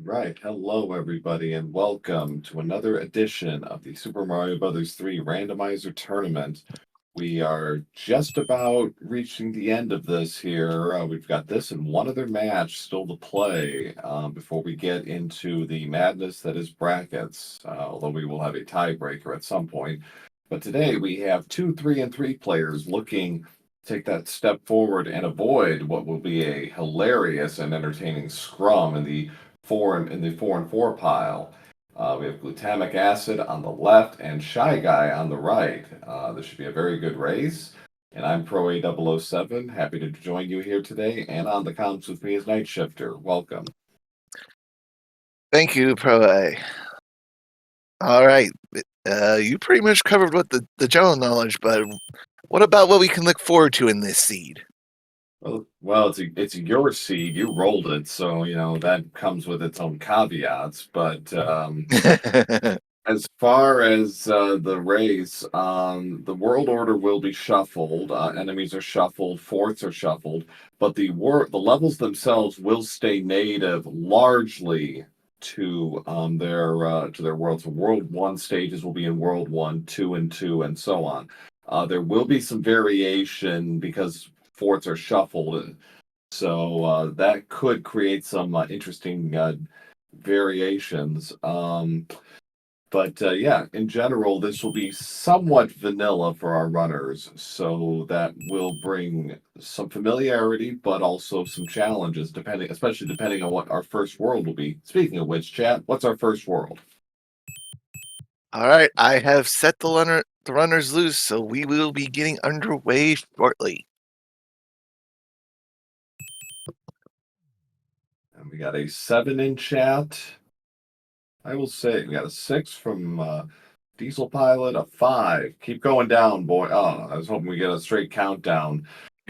Right. Hello, everybody, and welcome to another edition of the Super Mario Brothers 3 Randomizer Tournament. We are just about reaching the end of this here. We've got this and one other match still to play before we get into the madness that is brackets, although we will have a tiebreaker at some point. But today we have 2, 3, and 3 players looking to take that step forward and avoid what will be a hilarious and entertaining scrum in the 4 and 4 pile. We have glutamic acid on the left and ShyGuy on the right. This should be a very good race. And I'm Pro A007, happy to join you here today. And on the comms with me is Night Shifter. Welcome. Thank you, Pro A. All right, you pretty much covered what the general knowledge, but what about what we can look forward to in this seed? Well, it's your seed. You rolled it, so that comes with its own caveats. But as far as the race, the world order will be shuffled. Enemies are shuffled, forts are shuffled, but the levels themselves will stay native largely to their world. So World 1 stages will be in World 1, 2, and 2, and so on. There will be some variation because forts are shuffled, so that could create some interesting variations. But yeah, in general, this will be somewhat vanilla for our runners, so that will bring some familiarity, but also some challenges, especially depending on what our first world will be. Speaking of which, chat, what's our first world? All right, I have set the runners loose, so we will be getting underway shortly. And we got a 7 in chat. I will say we got a 6 from Diesel Pilot, a 5. Keep going down, boy. Oh, I was hoping we get a straight countdown.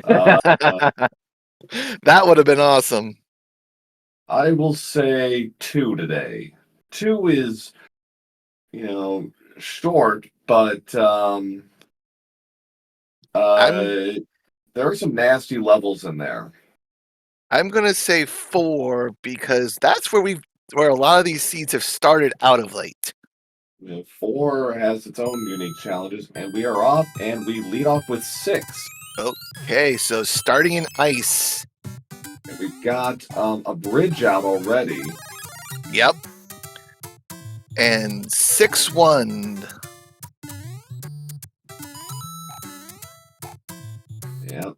That would have been awesome. I will say 2 today. 2 is, short, but there are some nasty levels in there. I'm gonna say 4 because that's where a lot of these seeds have started out of late. 4 has its own unique challenges, and we are off, and we lead off with 6. Okay, so starting in ice. And we've got a bridge out already. Yep. And 6-1. Yeah,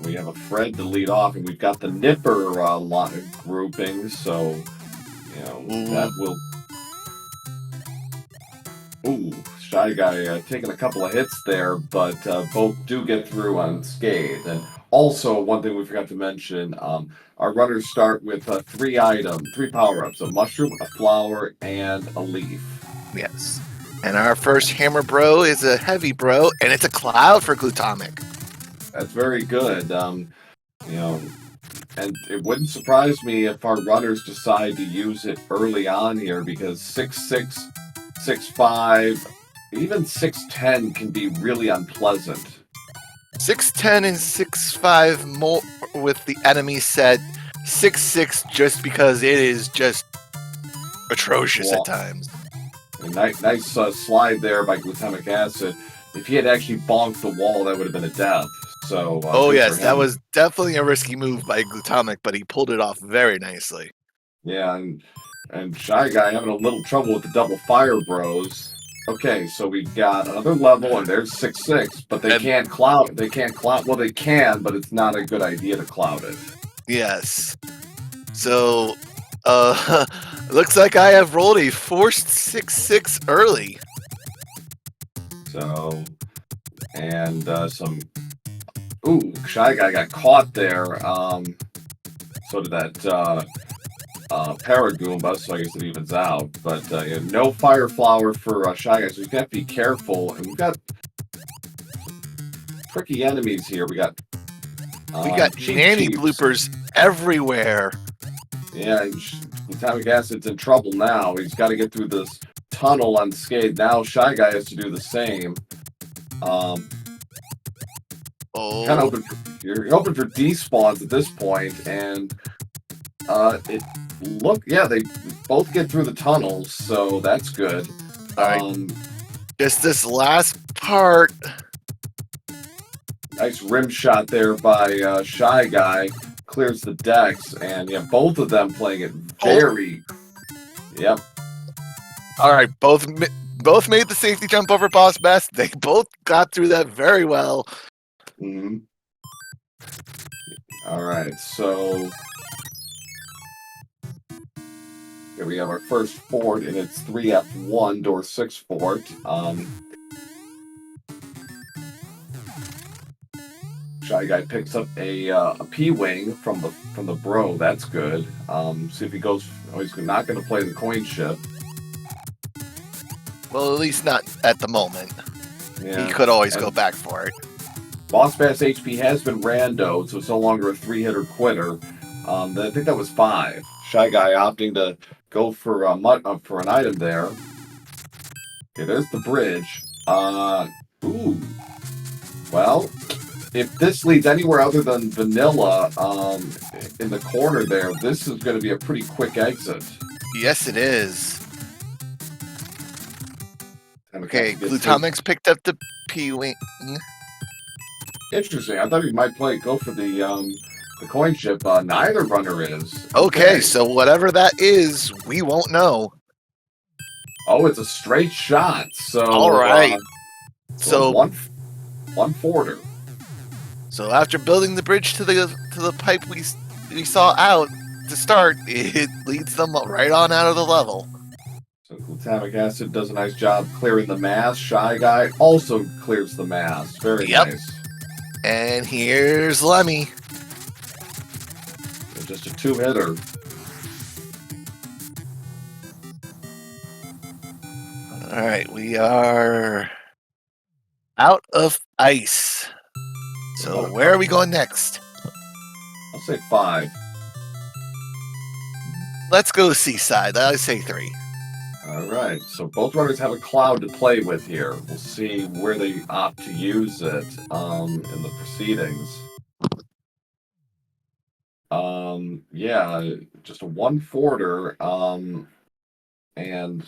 we have a Fred to lead off, and we've got the Nipper grouping, so that will. Ooh, ShyGuy taking a couple of hits there, but both do get through unscathed. And also, one thing we forgot to mention: our runners start with 3 power-ups: a mushroom, a flower, and a leaf. Yes. And our first hammer bro is a heavy bro, and it's a cloud for Glutamic. That's very good. And it wouldn't surprise me if our runners decide to use it early on here, because 6-6, 6-5, even 6-10 can be really unpleasant. 6-10 and 6-5 more with the enemy set. 6-6 just because it is just atrocious at times. A nice slide there by Glutamic Acid. If he had actually bonked the wall, that would have been a death. So, oh yes, that was definitely a risky move by Glutamic, but he pulled it off very nicely. Yeah, and ShyGuy having a little trouble with the double fire bros. Okay, so we've got another level, and there's 6-6, but they can't cloud. They can't cloud. Well, they can, but it's not a good idea to cloud it. Yes. So, looks like I have rolled a forced 6-6 early. So, and some. Ooh, ShyGuy got caught there. So did that Paragoomba, so I guess it evens out. But no Fire Flower for ShyGuy, so you have to be careful. And we've got tricky enemies here. We got nanny bloopers everywhere. Yeah, Glutamic Acid's in trouble now. He's got to get through this tunnel unscathed. Now ShyGuy has to do the same. Kind of you're hoping for despawns at this point, and both get through the tunnels, so that's good. All right. Just this last part. Nice rim shot there by ShyGuy. Clears the decks, and yeah, both of them playing it very. Yep. All right, both made the safety jump over Boss Bass. They both got through that very well. Mm-hmm. All right, so here we have our first fort, and it's 3F1, door 6 fort. ShyGuy picks up a P-wing from the bro. That's good. See if he goes. Oh, he's not going to play the coin ship. Well, at least not at the moment. Yeah. He could always go back for it. Boss Bass HP has been randoed, so it's no longer a 3-hitter quitter. I think that was 5. ShyGuy opting to go for an item there. Okay, there's the bridge. Ooh. Well, if this leads anywhere other than vanilla in the corner there, this is going to be a pretty quick exit. Yes, it is. Okay, Glutamic's picked up the P-wing. Interesting. I thought he might go for the coin ship. Neither runner is. Okay, so whatever that is, we won't know. Oh, it's a straight shot. So all right. So one forter. So after building the bridge to the pipe we saw out to start, it leads them right on out of the level. So glutamic acid does a nice job clearing the mass. ShyGuy also clears the mass. Very nice. And here's Lemmy. So just a 2-hitter. All right, we are out of ice. So where are we going next? I'll say 5. Let's go seaside. I say 3. All right. So both runners have a cloud to play with here. We'll see where they opt to use it in the proceedings. Yeah, just a 1-forter. And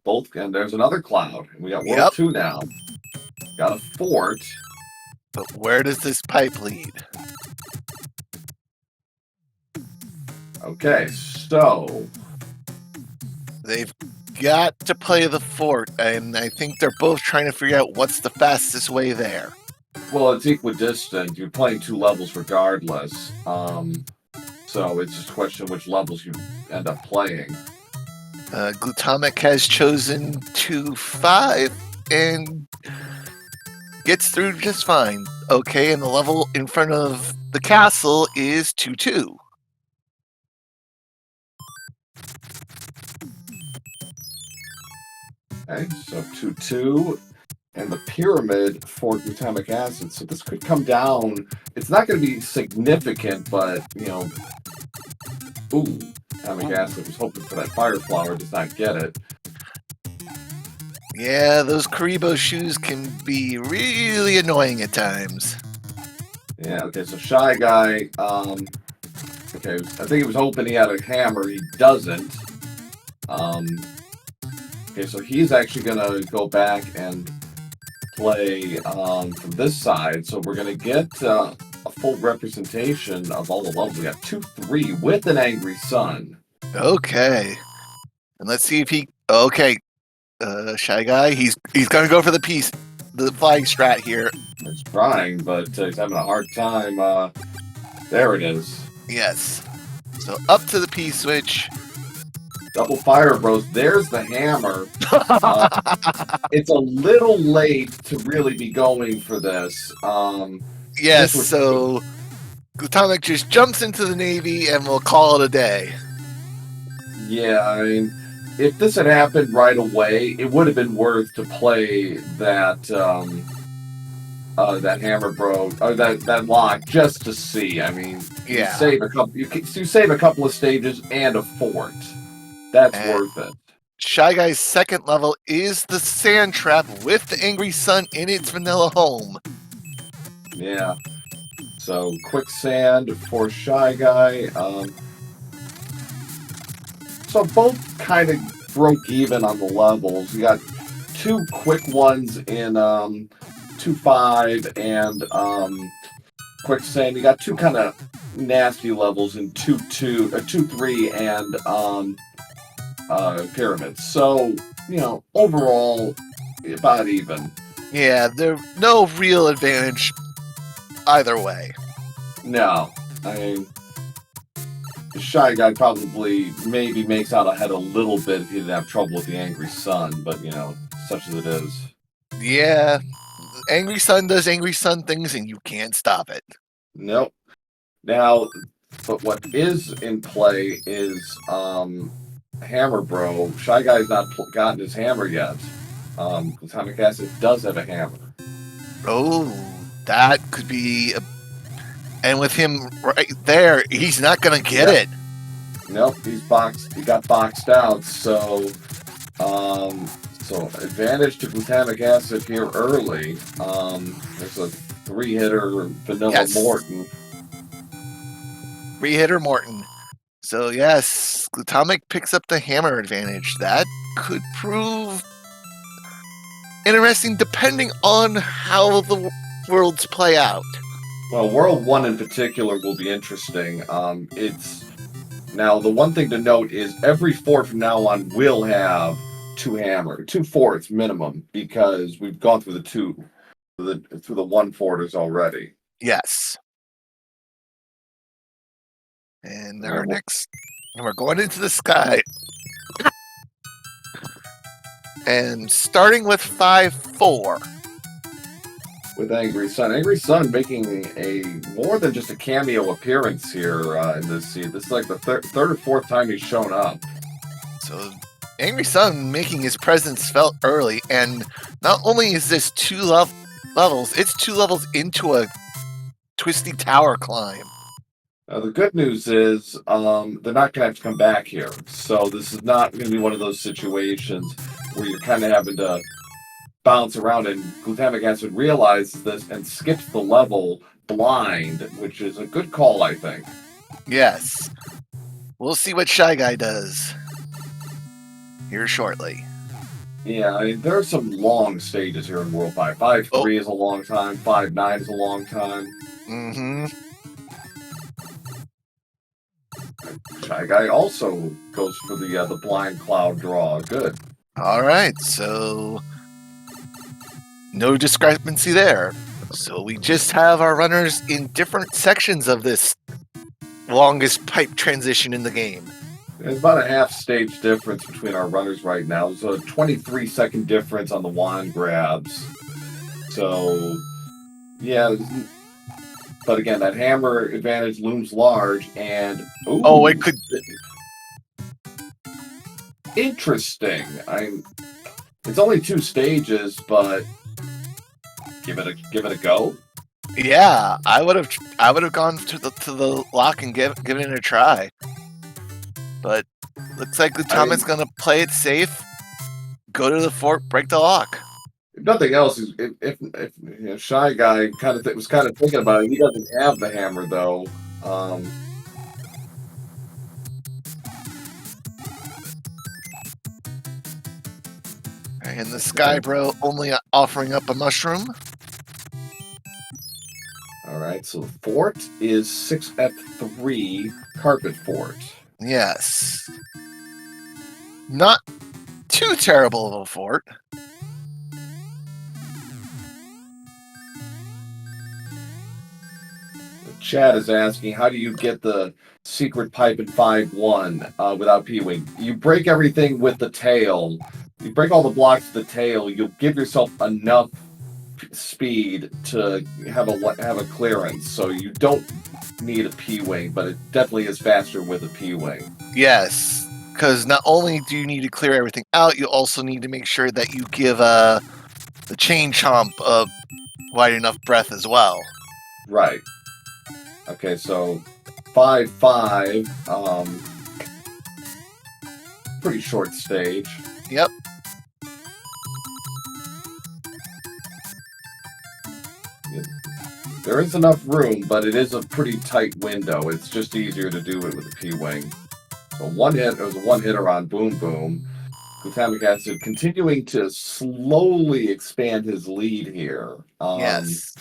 there's another cloud. We got World 2 now. Got a fort. But where does this pipe lead? Okay, so they've got to play the fort, and I think they're both trying to figure out what's the fastest way there. Well, it's equidistant. You're playing 2 levels regardless. So it's just a question of which levels you end up playing. Glutamic has chosen 2-5 and gets through just fine. Okay, and the level in front of the castle is 2-2. Okay, so 2-2. And the pyramid for glutamic acid. So this could come down. It's not going to be significant, but, ooh, glutamic acid was hoping for that fire flower, does not get it. Yeah, those Karibo shoes can be really annoying at times. Yeah, okay, so ShyGuy, okay, I think he was hoping he had a hammer. He doesn't. Okay, so he's actually going to go back and play from this side. So we're going to get a full representation of all the levels. We got 2-3 with an angry sun. Okay. And let's see if he... Okay. ShyGuy, he's going to go for the flying strat here. He's trying, but he's having a hard time. There it is. Yes. So up to the P switch. Double fire, bros. There's the hammer. It's a little late to really be going for this. Yes, so Glutamic just jumps into the Navy and we'll call it a day. Yeah, I mean, if this had happened right away, it would have been worth to play that that hammer bro or that lock just to see. I mean, you save a couple of stages and a fort. That's worth it. ShyGuy's second level is the sand trap with the angry sun in its vanilla home. Yeah. So quicksand for ShyGuy. So both kind of broke even on the levels. You got two quick ones in 2.5 and quicksand. You got two kind of nasty levels in 2.3 and pyramids. So, you know, overall, about even. Yeah, there's no real advantage either way. No, I mean, the Shy Guy probably maybe makes out ahead a little bit if he didn't have trouble with the Angry Sun, but, you know, such as it is. Yeah, Angry Sun does Angry Sun things and you can't stop it. Nope. Now, but what is in play is Hammer Bro. Shy Guy's not gotten his hammer yet. Glutamic Acid does have a hammer. Oh, that could be and with him right there, he's not gonna get it. Nope, he got boxed out, so advantage to Glutamic Acid here early. There's a 3-hitter vanilla Morton. 3-hitter Morton. So yes, Glutamic picks up the hammer advantage. That could prove interesting depending on how the worlds play out. Well, World 1 in particular will be interesting. Now, the one thing to note is every fort from now on will have 2 forts minimum, because we've gone through through the 1 forters already. Yes. And our next, and we're going into the sky. And starting with 5-4. With Angry Sun. Angry Sun making a more than just a cameo appearance here in this scene. This is like the third or fourth time he's shown up. So Angry Sun making his presence felt early, and not only is this 2 levels, it's 2 levels into a twisty tower climb. The good news is they're not going to have to come back here. So this is not going to be one of those situations where you're kind of having to bounce around, and Glutamic Acid realizes this and skips the level blind, which is a good call, I think. Yes. We'll see what Shy Guy does here shortly. Yeah, I mean, there are some long stages here in World 5. 5-3 is a long time. 5-9 is a long time. Mm-hmm. Shy Guy also goes for the blind cloud draw. Good. All right, so no discrepancy there. So we just have our runners in different sections of this longest pipe transition in the game. There's about a half-stage difference between our runners right now. There's a 23-second difference on the wand grabs. So, yeah. But again, that hammer advantage looms large, and... Ooh, oh, it could... Interesting. It's only 2 stages, but... Give it a go. Yeah, I would have gone to the lock and given it a try. But looks like Glutamic's gonna play it safe, go to the fort, break the lock. If nothing else, if you know, Shy Guy was kind of thinking about it, he doesn't have the hammer though. And the Sky Bro only offering up a mushroom. Alright, so the fort is 6F3 Carpet Fort. Yes. Not too terrible of a fort. Chad is asking, how do you get the secret pipe in 5-1 without P-Wing? You break everything with the tail. You break all the blocks with the tail, you'll give yourself enough speed to have a clearance, so you don't need a P-Wing, but it definitely is faster with a P-Wing. Yes, because not only do you need to clear everything out, you also need to make sure that you give the chain chomp a wide enough breath as well. Right. Okay, so 5-5, pretty short stage. Yep. There is enough room, but it is a pretty tight window. It's just easier to do it with a P-Wing. So one hit. It was a one-hitter on Boom Boom. Glutamic acid continuing to slowly expand his lead here. Yes.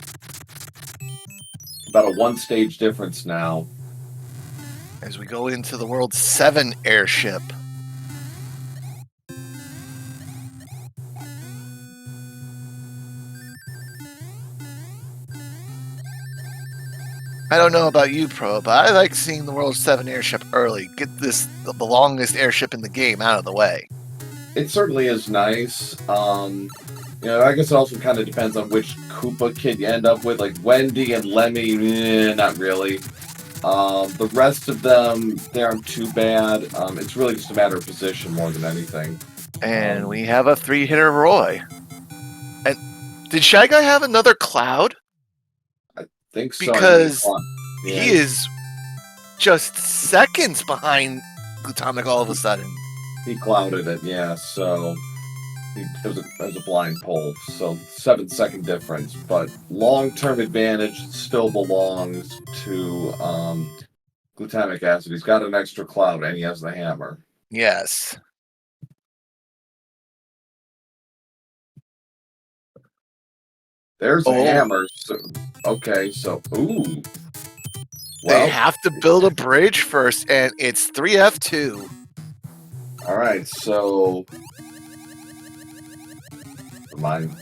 About a one-stage difference now. As we go into the World 7 airship. I don't know about you, Pro, but I like seeing the World 7 airship early. Get the longest airship in the game out of the way. It certainly is nice. I guess it also kind of depends on which Koopa kid you end up with. Like Wendy and Lemmy, not really. The rest of them, they aren't too bad. It's really just a matter of position more than anything. And we have a 3-hitter Roy. And did ShyGuy have another cloud? I think so. Because he is just seconds behind Glutamic all of a sudden. He clouded it, yeah. So it was a blind poll. So 7-second difference, but long-term advantage still belongs to Glutamic acid. He's got an extra cloud, and he has the hammer. Yes. There's a hammer. So, okay, so ooh. Well, they have to build a bridge first, and it's 3F2. All right, so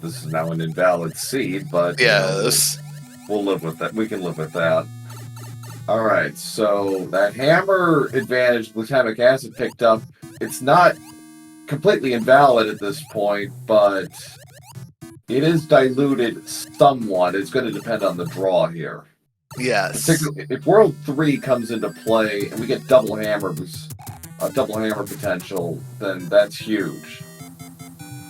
this is now an invalid seed, but yes, we'll live with that. We can live with that. All right, so that hammer advantage Glutamic acid picked up, it's not completely invalid at this point, but it is diluted somewhat. It's going to depend on the draw here. Yes. Particularly if World 3 comes into play and we get double hammer potential, then that's huge.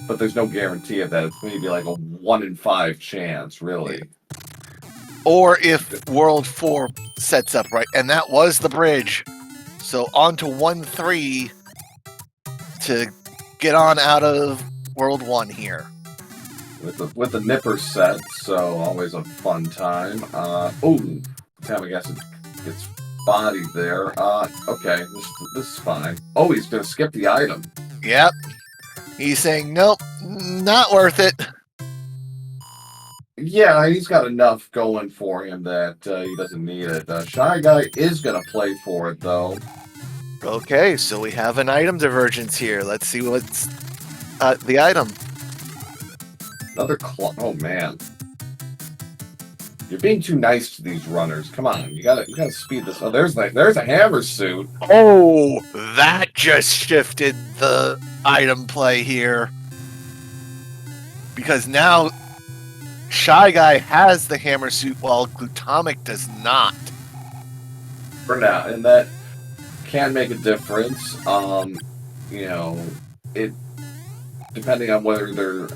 But there's no guarantee of that. It's maybe like a 1 in 5 chance, really. Or if World 4 sets up right, and that was the bridge. So on to 1-3 to get on out of World 1 here. With the nipper set, so always a fun time. Glutamic acid gets bodied there. Okay, this is fine. Oh, he's gonna skip the item. Yep. He's saying, nope, not worth it. Yeah, he's got enough going for him that he doesn't need it. ShyGuy is gonna play for it, though. Okay, so we have an item divergence here. Let's see what's the item. Another oh man. You're being too nice to these runners. Come on, you gotta speed this. Oh, there's a hammer suit. Oh, that just shifted the item play here. Because now ShyGuy has the hammer suit while Glutamic does not. For now, and that can make a difference. It depending on whether their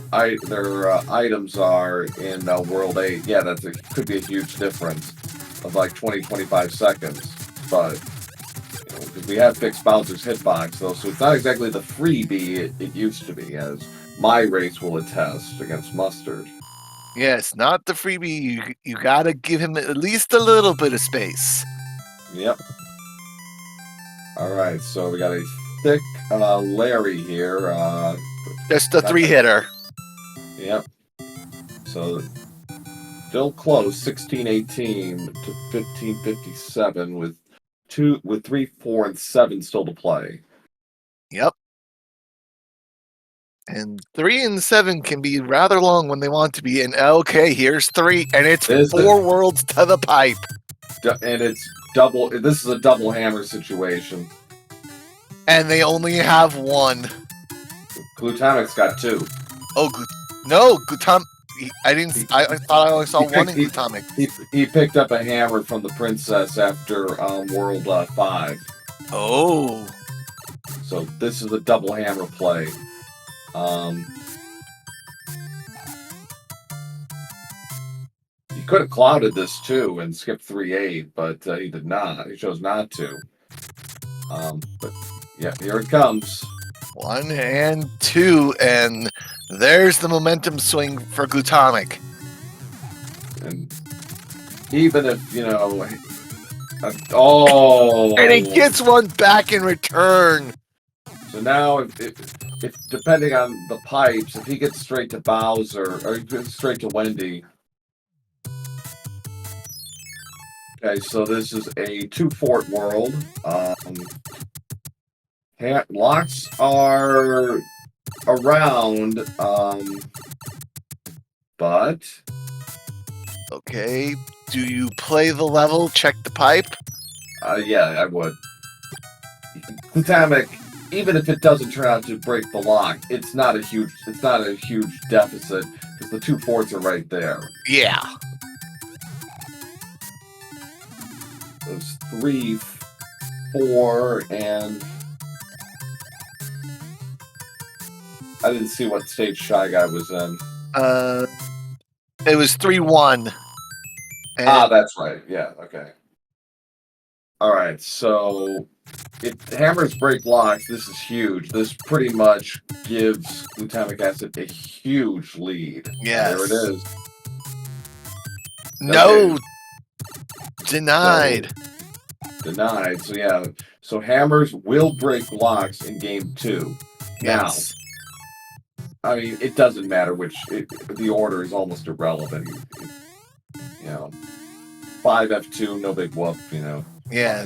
items are in World 8, yeah, could be a huge difference of like 20-25 seconds. But because we have fixed Bowser's hitbox, though, so it's not exactly the freebie it used to be, as my race will attest against Mustard. Yes, not the freebie. You gotta give him at least a little bit of space. Yep. All right, so we got a thick Larry here. Just a 3-hitter. Yep. So still close, 16-18 to 15-57 with 3, 4, and 7 still to play. Yep. And 3 and 7 can be rather long when they want to be. And okay, here's 3, and it's 4 worlds to the pipe. And it's double. This is a double hammer situation. And they only have 1. Glutamic's got 2. Oh, no, Glutamic. I thought I only saw 1 in Glutamic. He picked up a hammer from the princess after World 5. Oh. So this is a double hammer play. He could have clouded this too and skipped 3-8, but he did not. He chose not to. But yeah, here it comes. 1 and 2, and there's the momentum swing for Glutamic. And even if, Oh! And he gets one back in return. So now, if depending on the pipes, if he gets straight to Bowser, or he gets straight to Wendy. Okay, so this is a 2-fort world. Locks are around, but... Okay, do you play the level, check the pipe? Yeah, I would. Glutamic, even if it doesn't turn out to break the lock, it's not a huge deficit because the 2 forts are right there. Yeah. There's 3, 4, and I didn't see what stage ShyGuy was in. It was 3-1. That's right. Yeah. Okay. All right. So if hammers break locks, this is huge. This pretty much gives glutamic acid a huge lead. Yes. There it is. No. Okay. Denied. So, denied. So yeah. So hammers will break locks in game 2. Yes. Now, I mean, it doesn't matter which. The order is almost irrelevant. You know, 5F2, no big whoop. You know. Yeah.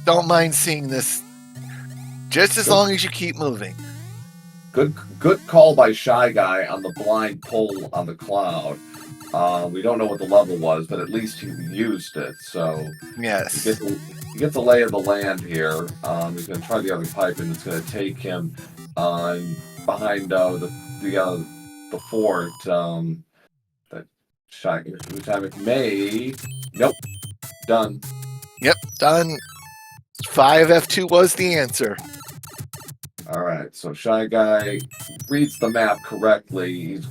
Don't mind seeing this. Just as long as you keep moving. Good call by ShyGuy on the blind pull on the cloud. We don't know what the level was, but at least he used it. So yes, he gets a lay of the land here. He's going to try the other pipe, and it's going to take him behind the fort. That ShyGuy may. Nope. Done. Yep, done. 5F2 was the answer. All right, so ShyGuy reads the map correctly. He's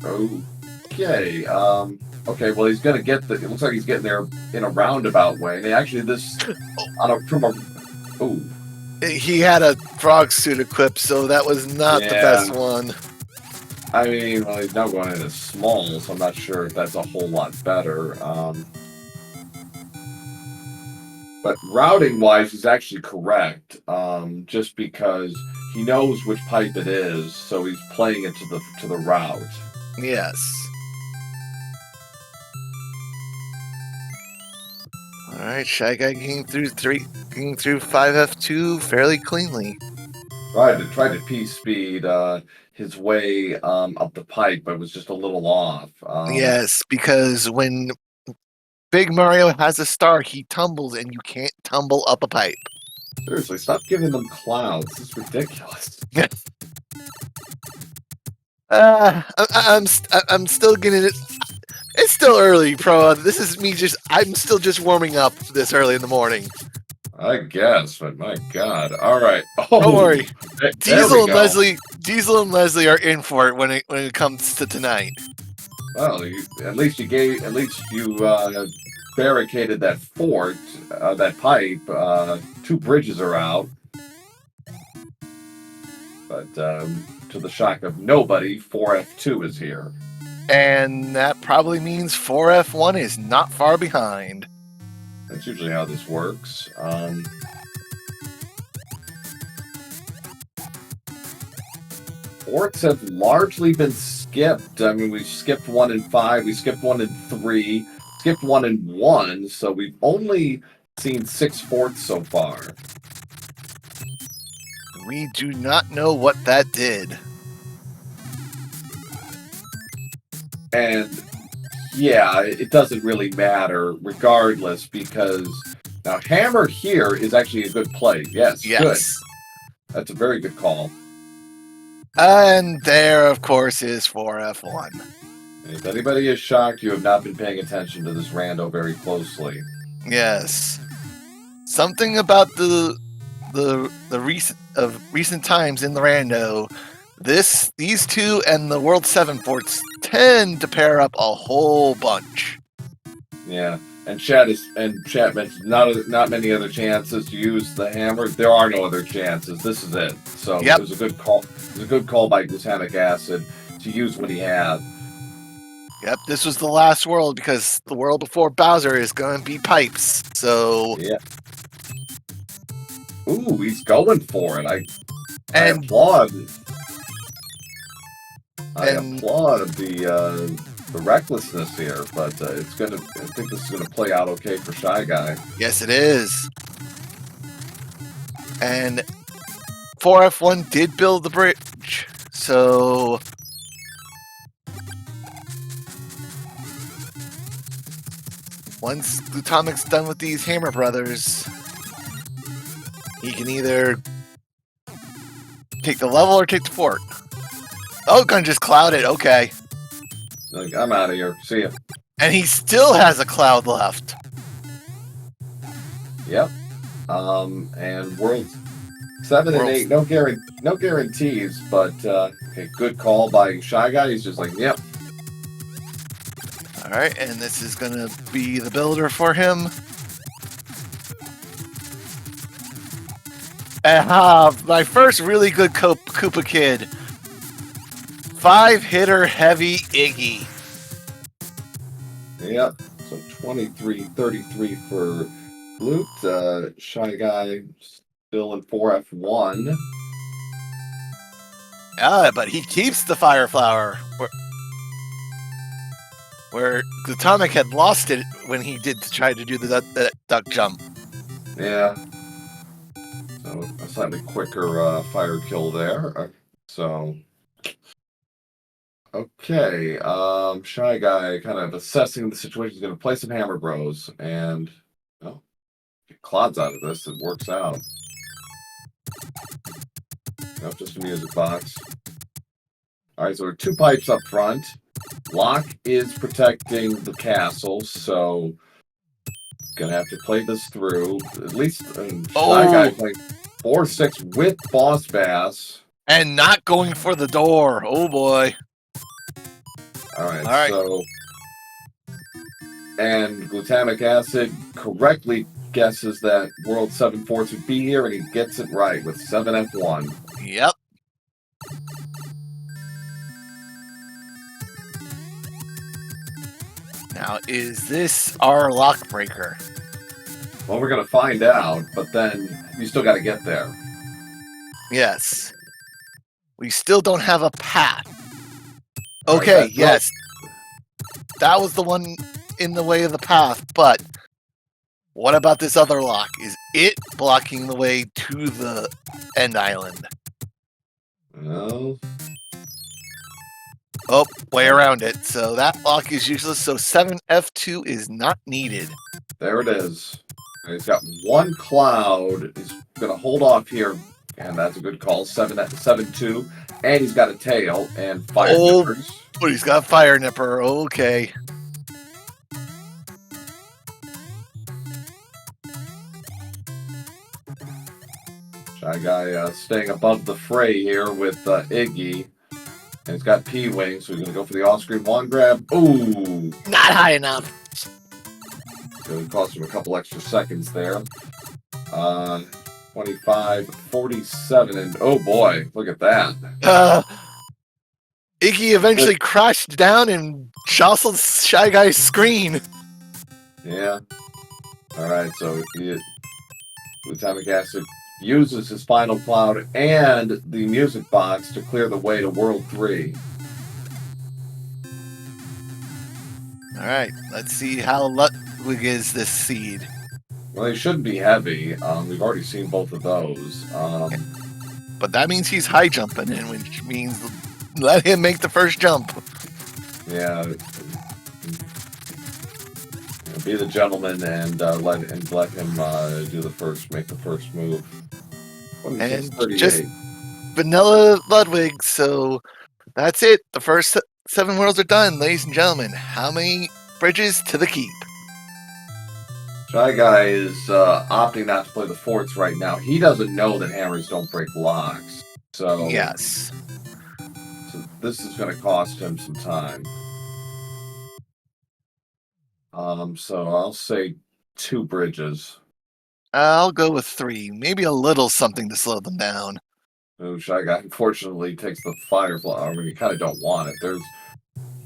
okay. Okay, well he's gonna get it looks like he's getting there in a roundabout way. And actually, He had a frog suit equipped, so that was not the best one. I mean, well, he's now going into small, so I'm not sure if that's a whole lot better. But routing-wise, he's actually correct, just because he knows which pipe it is, so he's playing it to the route. Yes. All right, ShyGuy getting through 5F2 fairly cleanly. Tried to P-speed his way up the pipe, but it was just a little off. Yes, because when Big Mario has a star, he tumbles, and you can't tumble up a pipe. Seriously, stop giving them clouds. This is ridiculous. I'm still getting it. It's still early, Pro. This is me I'm still just warming up this early in the morning. I guess, but my God. All right. Oh, don't worry. Diesel and Leslie are in for it when it comes to tonight. Well, at least you barricaded that fort, that pipe. 2 bridges are out. But to the shock of nobody, 4F2 is here. And that probably means 4F1 is not far behind. That's usually how this works. Forts have largely been skipped. I mean, we've skipped 1 and 5, we skipped 1 and 3, skipped 1 and 1, so we've only seen 6 forts so far. We do not know what that did. And yeah, it doesn't really matter regardless, because now Hammer here is actually a good play. Yes. Good. That's a very good call. And there, of course, is 4F1. If anybody is shocked, you have not been paying attention to this rando very closely. Yes. Something about the recent times in the rando, these two and the World 7 forts tend to pair up a whole bunch. Yeah, and chat mentioned not many other chances to use the hammer. There are no other chances. This is it. So It was a good call. It was a good call by Glutamic Acid to use what he had. Yep, this was the last world because the world before Bowser is going to be pipes. So Yeah. Ooh, he's going for it. I and applaud. I and applaud the recklessness here, but it's gonna. I think this is gonna play out okay for ShyGuy. yes, it is. And 4F1 did build the bridge, so once Glutamic's done with these Hammer Brothers, he can either take the level or take the fort. Oh, gonna just cloud it, okay. Like, I'm out of here. See ya. And he still has a cloud left. Yep. And World 7 and 8, no guarantees, but okay, good call by ShyGuy. He's just like, yep. Alright, and this is gonna be the builder for him. My first really good Koopa Kid. 5-hitter heavy Iggy. Yep. So 23-33 for Glut. ShyGuy still in 4F1. Yeah, but he keeps the Fire Flower. Where Glutamic had lost it when he did try to do the duck jump. Yeah. So a slightly quicker fire kill there. So okay, ShyGuy kind of assessing the situation. He's going to play some Hammer Bros and get clods out of this. It works out. Nope, just a music box. All right, so there are 2 pipes up front. Locke is protecting the castle, so gonna have to play this through. At least ShyGuy playing 4-6 with Boss Bass. And not going for the door. Oh boy. All right. So, and Glutamic Acid correctly guesses that World 7 Forts would be here, and he gets it right with 7F1. Yep. Now, is this our lock breaker? Well, we're gonna find out, but then you still got to get there. Yes. We still don't have a path. Okay, right, yes. That was the one in the way of the path, but what about this other lock? Is it blocking the way to the end island? No. Oh, way around it. So that lock is useless, so 7F2 is not needed. There it is. And he's got 1 cloud. He's going to hold off here, and that's a good call. 7-2. And he's got a tail and fire nippers. Oh, he's got fire nipper. Okay. ShyGuy staying above the fray here with Iggy. And he's got P-Wing, so he's going to go for the off-screen 1 grab. Ooh! Not high enough. So it cost him a couple extra seconds there. 25, 47, and oh boy, look at that. Iggy eventually crashed down and jostled ShyGuy's screen. Yeah. Alright, so Glutamic Acid uses his final cloud and the music box to clear the way to World 3. Alright, let's see how Ludwig is this seed. Well, they should be heavy. We've already seen both of those. But that means he's high jumping, and which means let him make the first jump. Yeah. Be the gentleman and let him do the first, make the first move. And just vanilla Ludwig. So that's it. The first 7 worlds are done, ladies and gentlemen. How many bridges to the keep? ShyGuy is opting not to play the forts right now. He doesn't know that hammers don't break locks. So yes. So this is going to cost him some time. So I'll say 2 bridges. I'll go with 3. Maybe a little something to slow them down. Oh, ShyGuy unfortunately takes the fire flower. I mean, you kind of don't want it. There's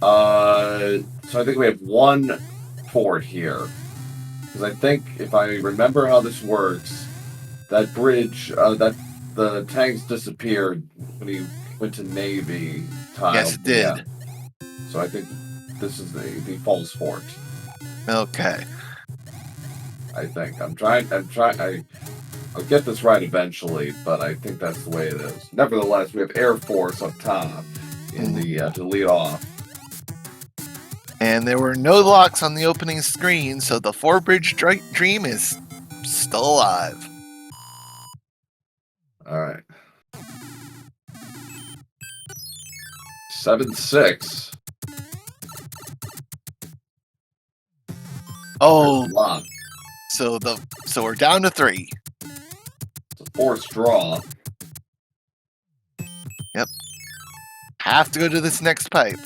So I think we have one port here. Because I think, if I remember how this works, that bridge, that the tanks disappeared when he went to Navy tile. Yes, it did. Yeah. So I think this is the false fort. Okay. I think I'll get this right eventually, but I think that's the way it is. Nevertheless, we have Air Force up top in the to lead off. And there were no locks on the opening screen, so the 4-bridge dream is still alive. All right. 7-6. Oh, Wow. so we're down to 3. It's a forced draw. Yep. Have to go to this next pipe.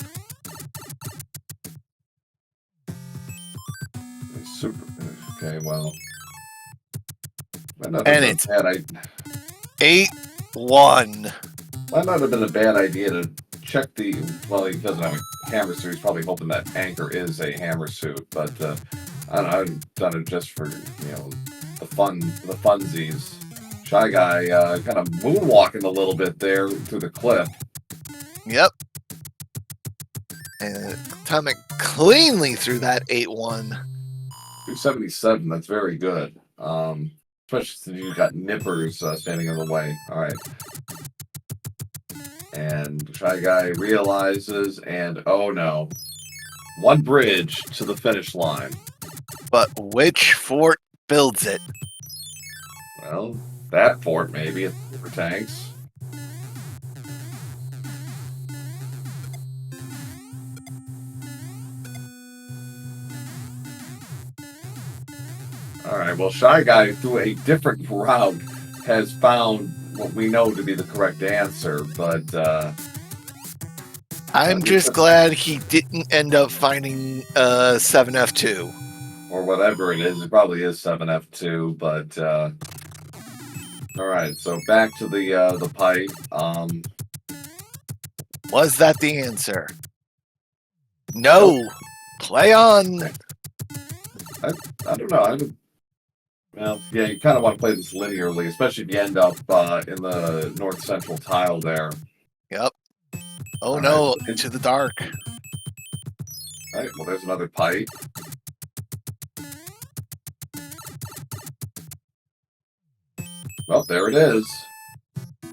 Super. Okay, well. And it's 8-1. Might not have been a bad idea to check the. Well, he doesn't have a hammer suit. He's probably hoping that Anchor is a hammer suit, but I don't know. I've done it just for the funsies. ShyGuy kind of moonwalking a little bit there through the cliff. Yep. And Glutamic cleanly through that 8-1. 277. That's very good. Especially since you got nippers standing in the way. All right. And ShyGuy realizes, and oh no, one bridge to the finish line. But which fort builds it? Well, that fort maybe for tanks. All right. Well, ShyGuy, through a different route, has found what we know to be the correct answer, but I'm just glad he didn't end up finding 7F2. Or whatever it is. It probably is 7F2, but all right, so back to the pipe. Was that the answer? No. Nope. Play on. I don't know. Well, yeah, you kind of want to play this linearly, especially if you end up in the north central tile there. Yep. Oh All no, right. into the dark. All right, well, there's another pipe. Well, there it is.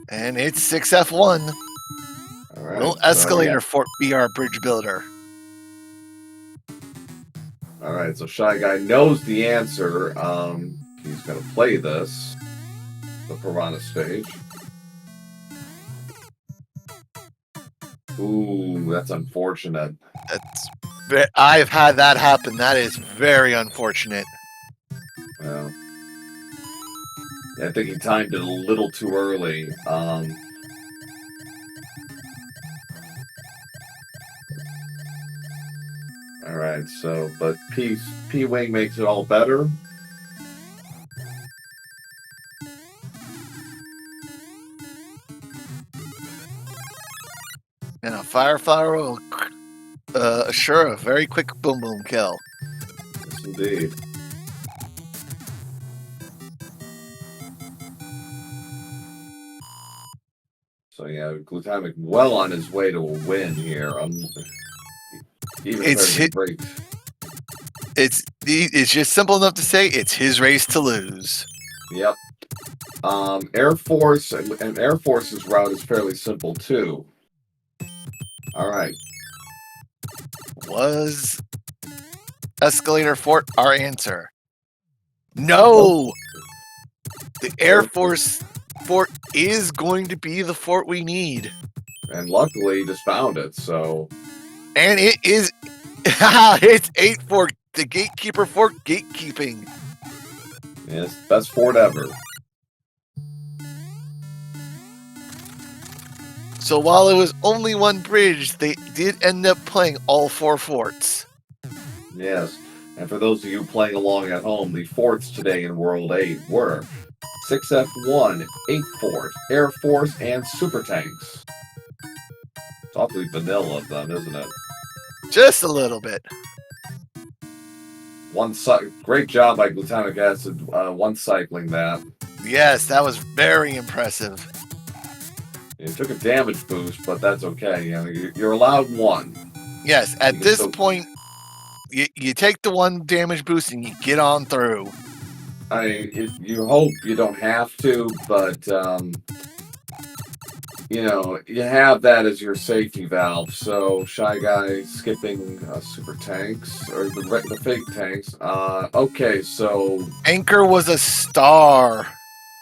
And it's 6F1. All right. Will escalator fort be our bridge builder? All right, so ShyGuy knows the answer. He's going to play this, the Piranha stage. Ooh, that's unfortunate. I've had that happen. That is very unfortunate. Well, yeah, I think he timed it a little too early. All right, so, but P-Wing makes it all better. And a Fireflower will assure a very quick boom boom kill. Yes, indeed. So yeah, Glutamic well on his way to a win here. It's just simple enough to say it's his race to lose. Yep. Air Force and Air Force's route is fairly simple too. All right. Was escalator fort our answer? No. The Air Force fort is going to be the fort we need. And luckily, just found it. So. And it is. It's 8-4. The gatekeeper fort gatekeeping. Yes, best fort ever. So while it was only one bridge, they did end up playing all 4 forts. Yes, and for those of you playing along at home, the forts today in World 8 were 6F1, 8 Fort, Air Force, and Super Tanks. It's awfully vanilla of them, isn't it? Just a little bit. Great job by Glutamic Acid one cycling that. Yes, that was very impressive. It took a damage boost, but that's okay. You know, you're allowed one. Yes, at this point, you take the one damage boost and you get on through. I mean, you hope you don't have to, but you know, you have that as your safety valve. So ShyGuy skipping super tanks or the fake tanks. Okay, so Anchor was a star.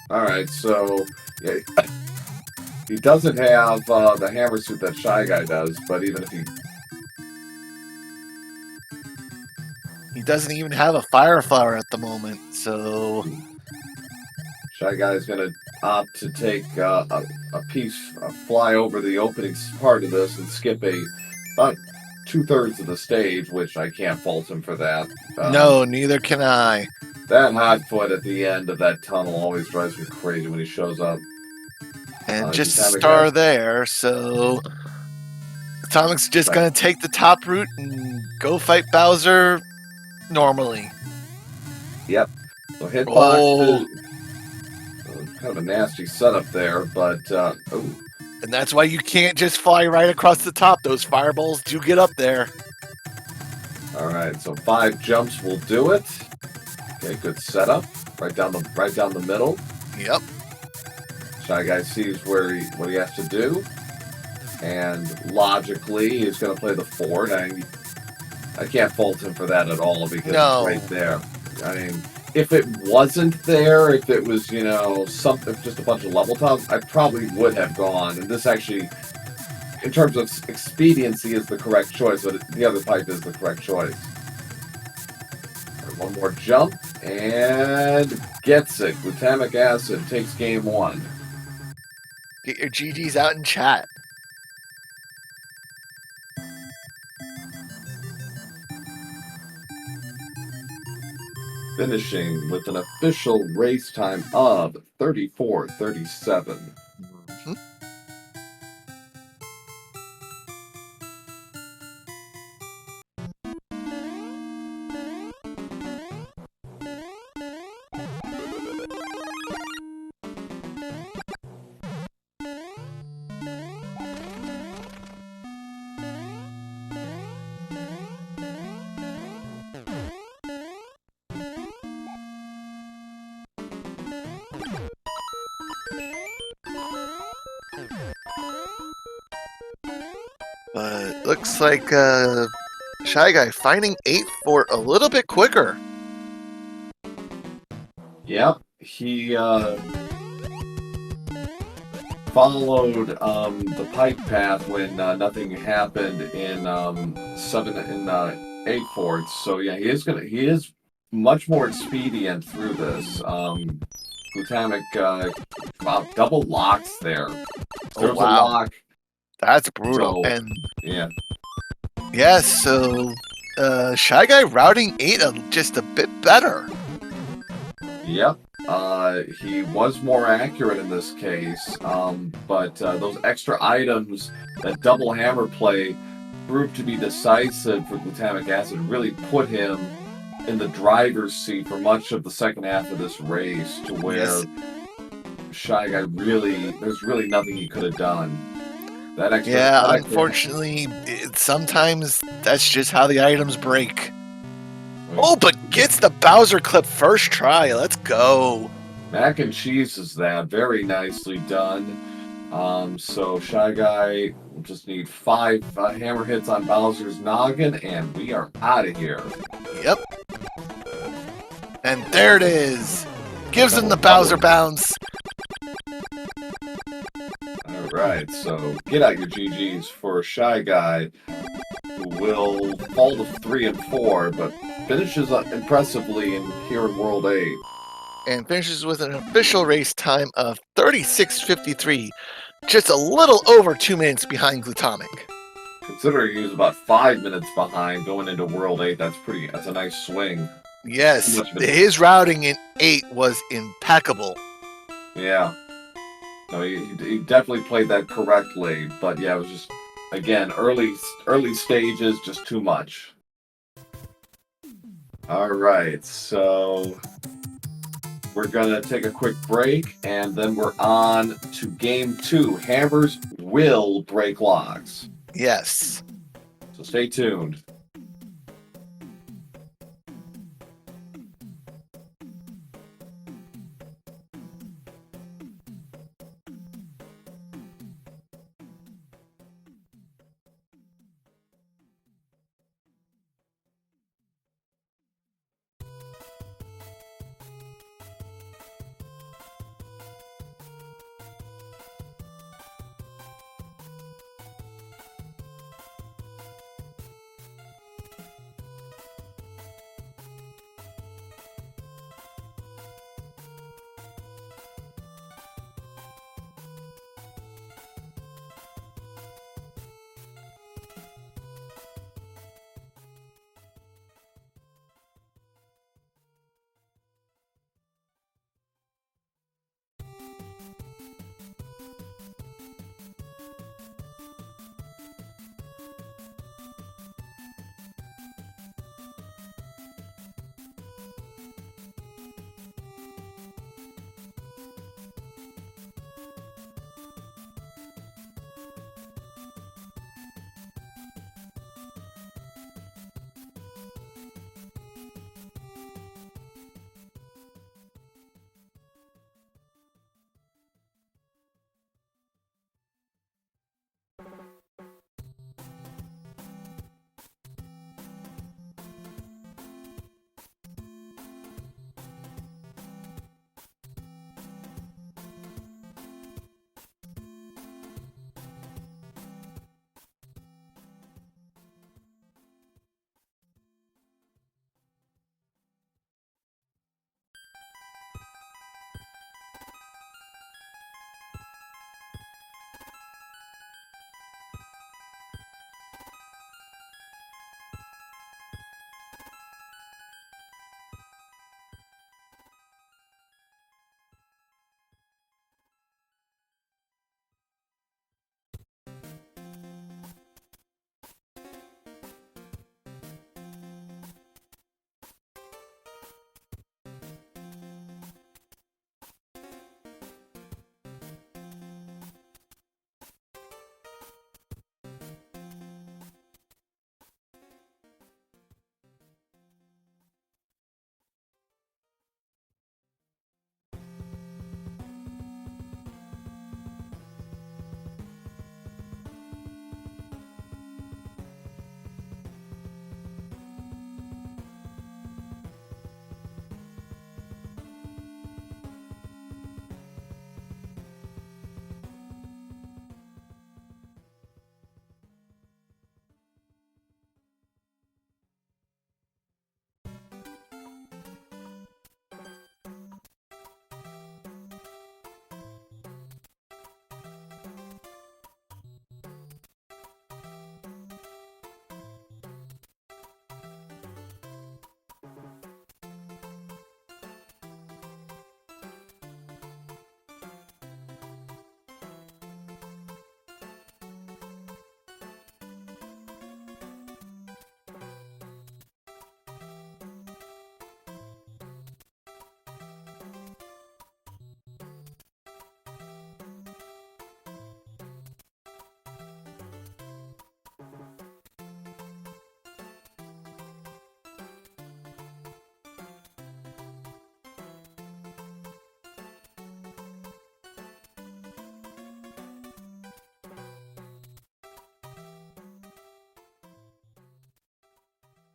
All right, so yeah, he doesn't have the hammer suit that ShyGuy does, but even if he doesn't even have a fire flower at the moment, so ShyGuy is going to opt to take a fly over the opening part of this and skip about 2/3 of the stage, which I can't fault him for that. No, neither can I. That hot foot at the end of that tunnel always drives me crazy when he shows up. And just a star there, so Glutamic's just going to take the top route and go fight Bowser normally. Yep. So hitbox kind of a nasty setup there, but and that's why you can't just fly right across the top. Those fireballs do get up there. All right, so 5 jumps will do it. Okay, good setup. Right down the middle. Yep. ShyGuy sees what he has to do, and logically he's going to play the forward. I can't fault him for that at all because it's right there. I mean, if it wasn't there, if it was, you know, just a bunch of level tops, I probably would have gone. And this actually, in terms of expediency, is the correct choice, but the other pipe is the correct choice. Right, one more jump, and gets it. Glutamic Acid takes game 1. Get your GGs out in chat. Finishing with an official race time of 34:37. Mm-hmm. But looks like ShyGuy finding 8 for a little bit quicker. Yep, he followed the pipe path when nothing happened in 8 forts. So yeah, he is much more expedient through this. Glutamic double locks there. There's a lock. That's brutal. So, and yeah. Yes, so ShyGuy routing 8 just a bit better. Yep. He was more accurate in this case, but those extra items, that double hammer play, proved to be decisive for Glutamic Acid, really put him in the driver's seat for much of the second half of this race, to where ShyGuy there's really nothing he could have done. Unfortunately, sometimes that's just how the items break. Oh, but gets the Bowser clip first try. Let's go. Mac and cheese is that. Very nicely done. So ShyGuy will just need 5 hammer hits on Bowser's noggin, and we are out of here. Yep. And there it is. Gives him the Bowser bounce. Alright, so get out your GGs for ShyGuy, who will fall to 3 and 4, but finishes impressively here in World 8. And finishes with an official race time of 36:53, just a little over 2 minutes behind Glutamic. Considering he was about 5 minutes behind going into World 8, that's a nice swing. Yes, his routing in 8 was impeccable. Yeah. No, he definitely played that correctly, but yeah, it was just Again, early stages, just too much. All right, so we're gonna take a quick break, and then we're on to game 2. Hammers will break locks. Yes. So stay tuned.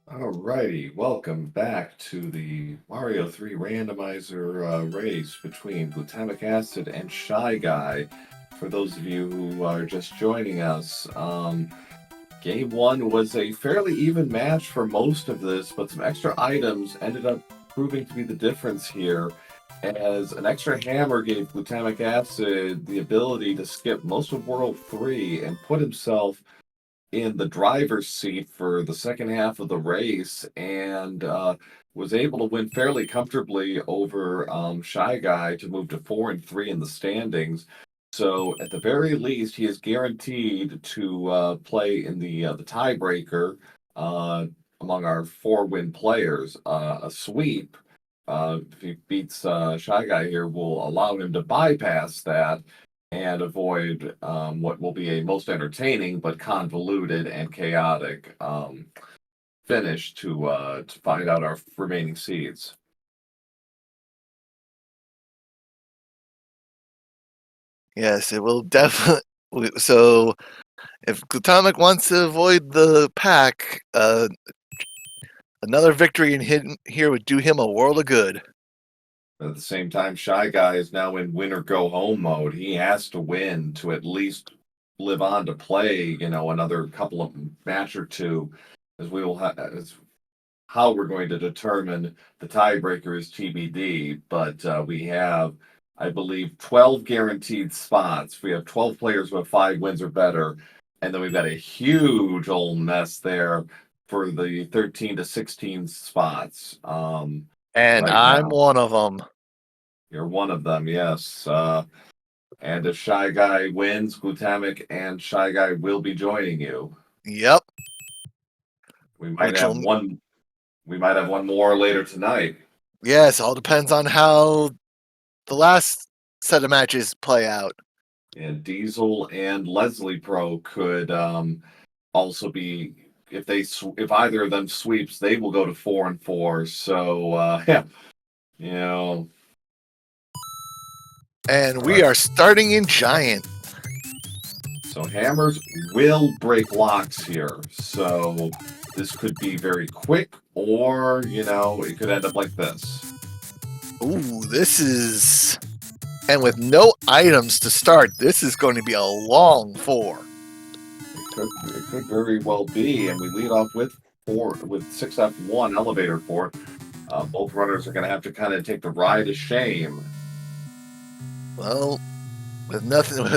Alrighty, welcome back to the Mario 3 randomizer race between Glutamic Acid and ShyGuy. For those of you who are just joining us, game 1 was a fairly even match for most of this, but some extra items ended up proving to be the difference here, as an extra hammer gave Glutamic Acid the ability to skip most of World 3 and put himself in the driver's seat for the second half of the race, and was able to win fairly comfortably over ShyGuy to move to 4 and 3 in the standings. So at the very least, he is guaranteed to play in the tiebreaker among our 4-win players. A sweep, if he beats ShyGuy here, will allow him to bypass that and avoid what will be a most entertaining but convoluted and chaotic finish to find out our remaining seeds. Yes, it will definitely. So, if Glutamic wants to avoid the pack, another victory in here would do him a world of good. But at the same time, ShyGuy is now in win or go home mode. He has to win to at least live on to play, another couple of match or two, as we will have. How we're going to determine the tiebreaker is TBD, but we have, I believe, 12 guaranteed spots. We have 12 players who have 5 wins or better, and then we've got a huge old mess there for the 13 to 16 spots. And right I'm now. one of them. You're one of them, yes. And if ShyGuy wins, Glutamic and ShyGuy will be joining you. Yep. We might have one. We might have one more later tonight. Yes, all depends on how the last set of matches play out. And Diesel and Leslie Pro could also be, if either of them sweeps, they will go to 4-4. So yeah, And we are starting in Giant. So hammers will break locks here. So this could be very quick, or it could end up like this. Ooh, this is... And with no items to start, this is going to be a long 4. It could very well be, and we lead off with 6F1 elevator 4. Both runners are going to have to kind of take the ride of shame. Well, with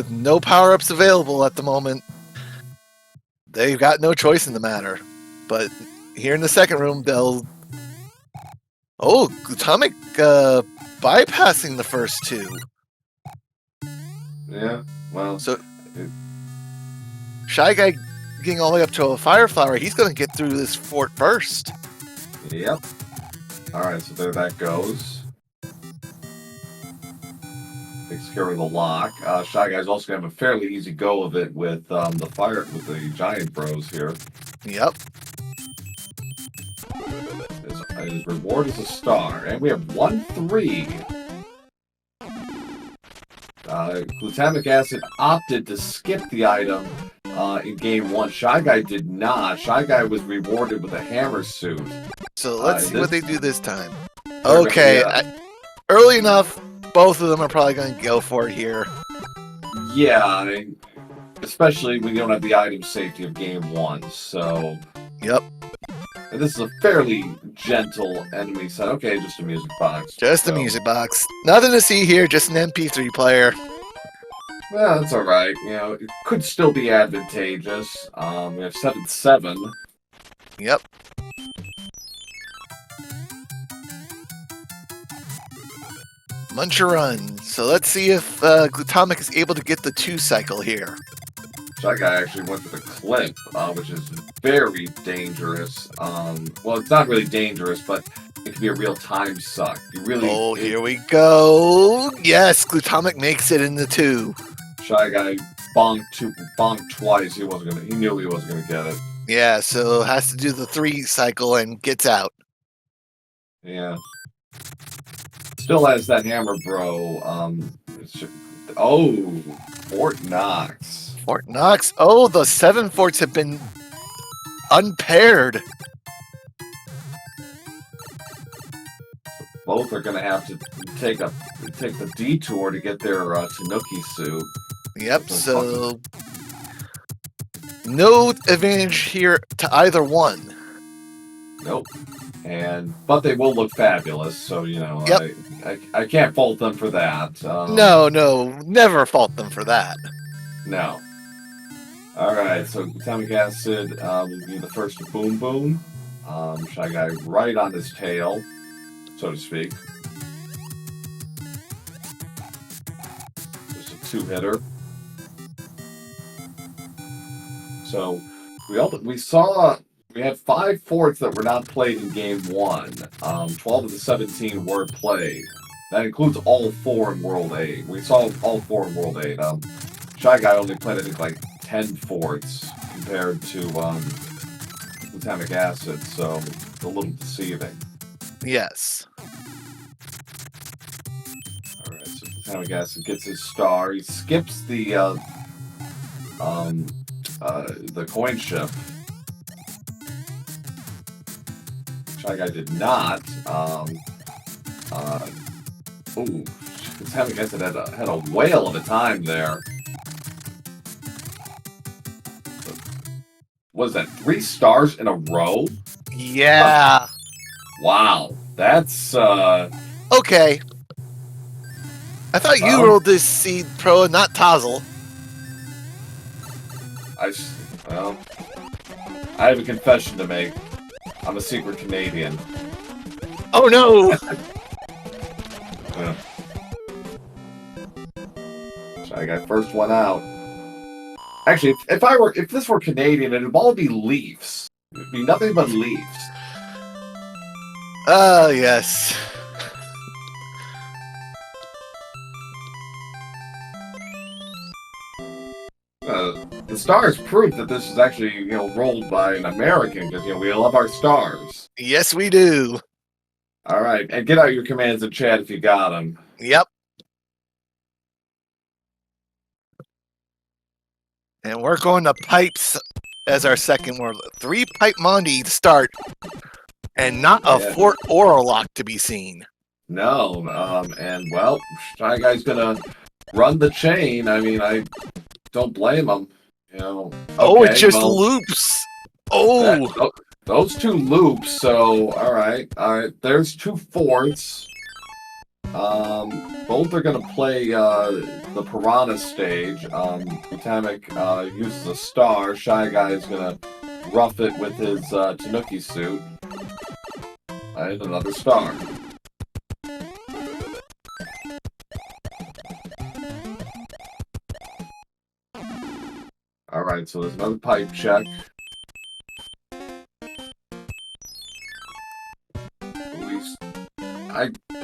no power-ups available at the moment, they've got no choice in the matter. But here in the second room, they'll... Oh, Glutamic bypassing the first 2. Yeah, well... So, ShyGuy getting all the way up to a Fire Flower, he's going to get through this fort first. Yep. Alright, so there that goes. Takes care of the lock. ShyGuy's also going to have a fairly easy go of it with the Giant Bros here. Yep. His reward is a star. And we have 1-3. Glutamic acid opted to skip the item in game 1. ShyGuy did not. ShyGuy was rewarded with a hammer suit. So let's see what they do this time. Okay, early enough, both of them are probably going to go for it here. Yeah, I mean, especially when you don't have the item safety of game 1. So, yep. And this is a fairly gentle enemy set. Okay, just a music box. Just a music box. Nothing to see here, just an MP3 player. Well, that's alright. It could still be advantageous. We have 7-7. Yep. Munch Run. So let's see if Glutamic is able to get the 2 cycle here. ShyGuy actually went for the clip, which is very dangerous. Well, it's not really dangerous, but it can be a real time suck. Here we go. Yes, Glutamic makes it in the 2. ShyGuy bonked twice. He knew he wasn't gonna get it. Yeah, so has to do the 3 cycle and gets out. Yeah. Still has that hammer, bro. Fort Knox. Fort Knox. Oh, the 7 forts have been unpaired. Both are going to have to take the detour to get their Tanuki suit. Yep, so no advantage here to either one. Nope. But they will look fabulous, so Yep. I can't fault them for that. No, never fault them for that. No. Alright, so Glutamic acid will be the first boom boom. ShyGuy right on his tail, so to speak. Just a 2-hitter. So we had 5 forts that were not played in game 1. 12 of the 17 were played. That includes all 4 in World 8. We saw all 4 in World 8. ShyGuy only played, I think, like 10 forts compared to glutamic acid, so it's a little deceiving. Yes. Alright, so glutamic acid gets his star. He skips the coin ship. ShyGuy did not. Ooh, glutamic acid had a whale of a time there. Was that 3 stars in a row? Yeah. Wow, that's Okay. I thought you rolled this Seed Pro, not Tozzle. well, I have a confession to make. I'm a secret Canadian. Oh no! Yeah. ShyGuy first one out. Actually, if this were Canadian, it'd all be Leafs. It'd be nothing but Leafs. Oh, yes. The stars prove that this is actually, rolled by an American, because, we love our stars. Yes, we do. All right, and get out your commands in chat if you got them. Yep. And we're going to pipes as our second word. 3 pipe Monty to start. And not a fort or a lock to be seen. No, and well, ShyGuy's gonna run the chain. I mean, I don't blame him. Oh, it just loops. Oh, those 2 loops. So, all right. There's 2 forts. Both are gonna play the Piranha stage. Glutamic uses a star. ShyGuy is gonna rough it with his Tanuki suit. And another star. All right, so there's another pipe check.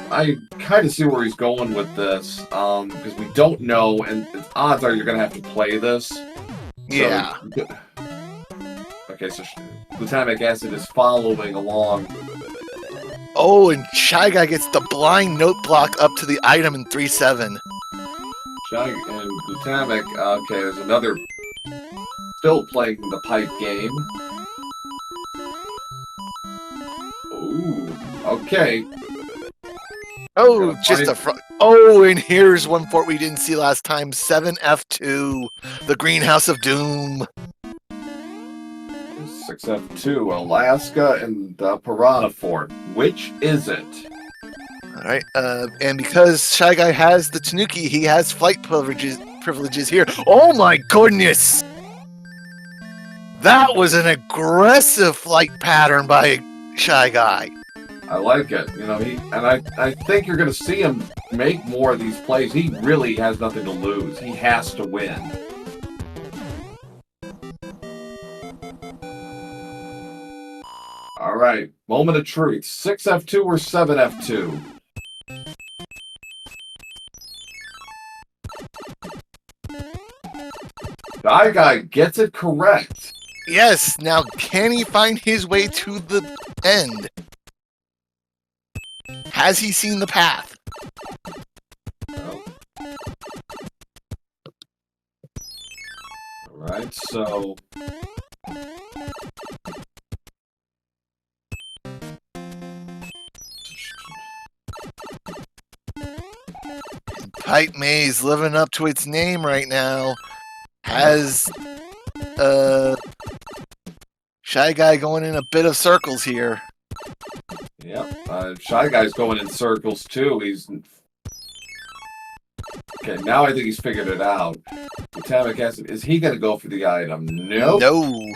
I kind of see where he's going with this, because we don't know, and the odds are you're gonna have to play this. yeah. Okay, so glutamic acid is following along. Oh, and ShyGuy gets the blind note block up to the item in 3-7. And glutamic, okay, there's another, still playing the pipe game. Ooh, okay. Oh, just a front. Oh, and here's one fort we didn't see last time. 7F2, the Greenhouse of Doom. 6F2, Alaska and Piranha Fort. Which is it? All right, and because ShyGuy has the Tanuki, he has flight privileges here. Oh my goodness! That was an aggressive flight pattern by ShyGuy. I like it. I think you're going to see him make more of these plays. He really has nothing to lose. He has to win. All right, moment of truth. 6F2 or 7F2? ShyGuy gets it correct. Yes, now can he find his way to the end? Has he seen the path? No. All right, so Pipe Maze living up to its name right now. Has ShyGuy going in a bit of circles here. Yep, ShyGuy's going in circles too. Okay, now I think he's figured it out. Glutamic acid, is he going to go for the item? Nope. No.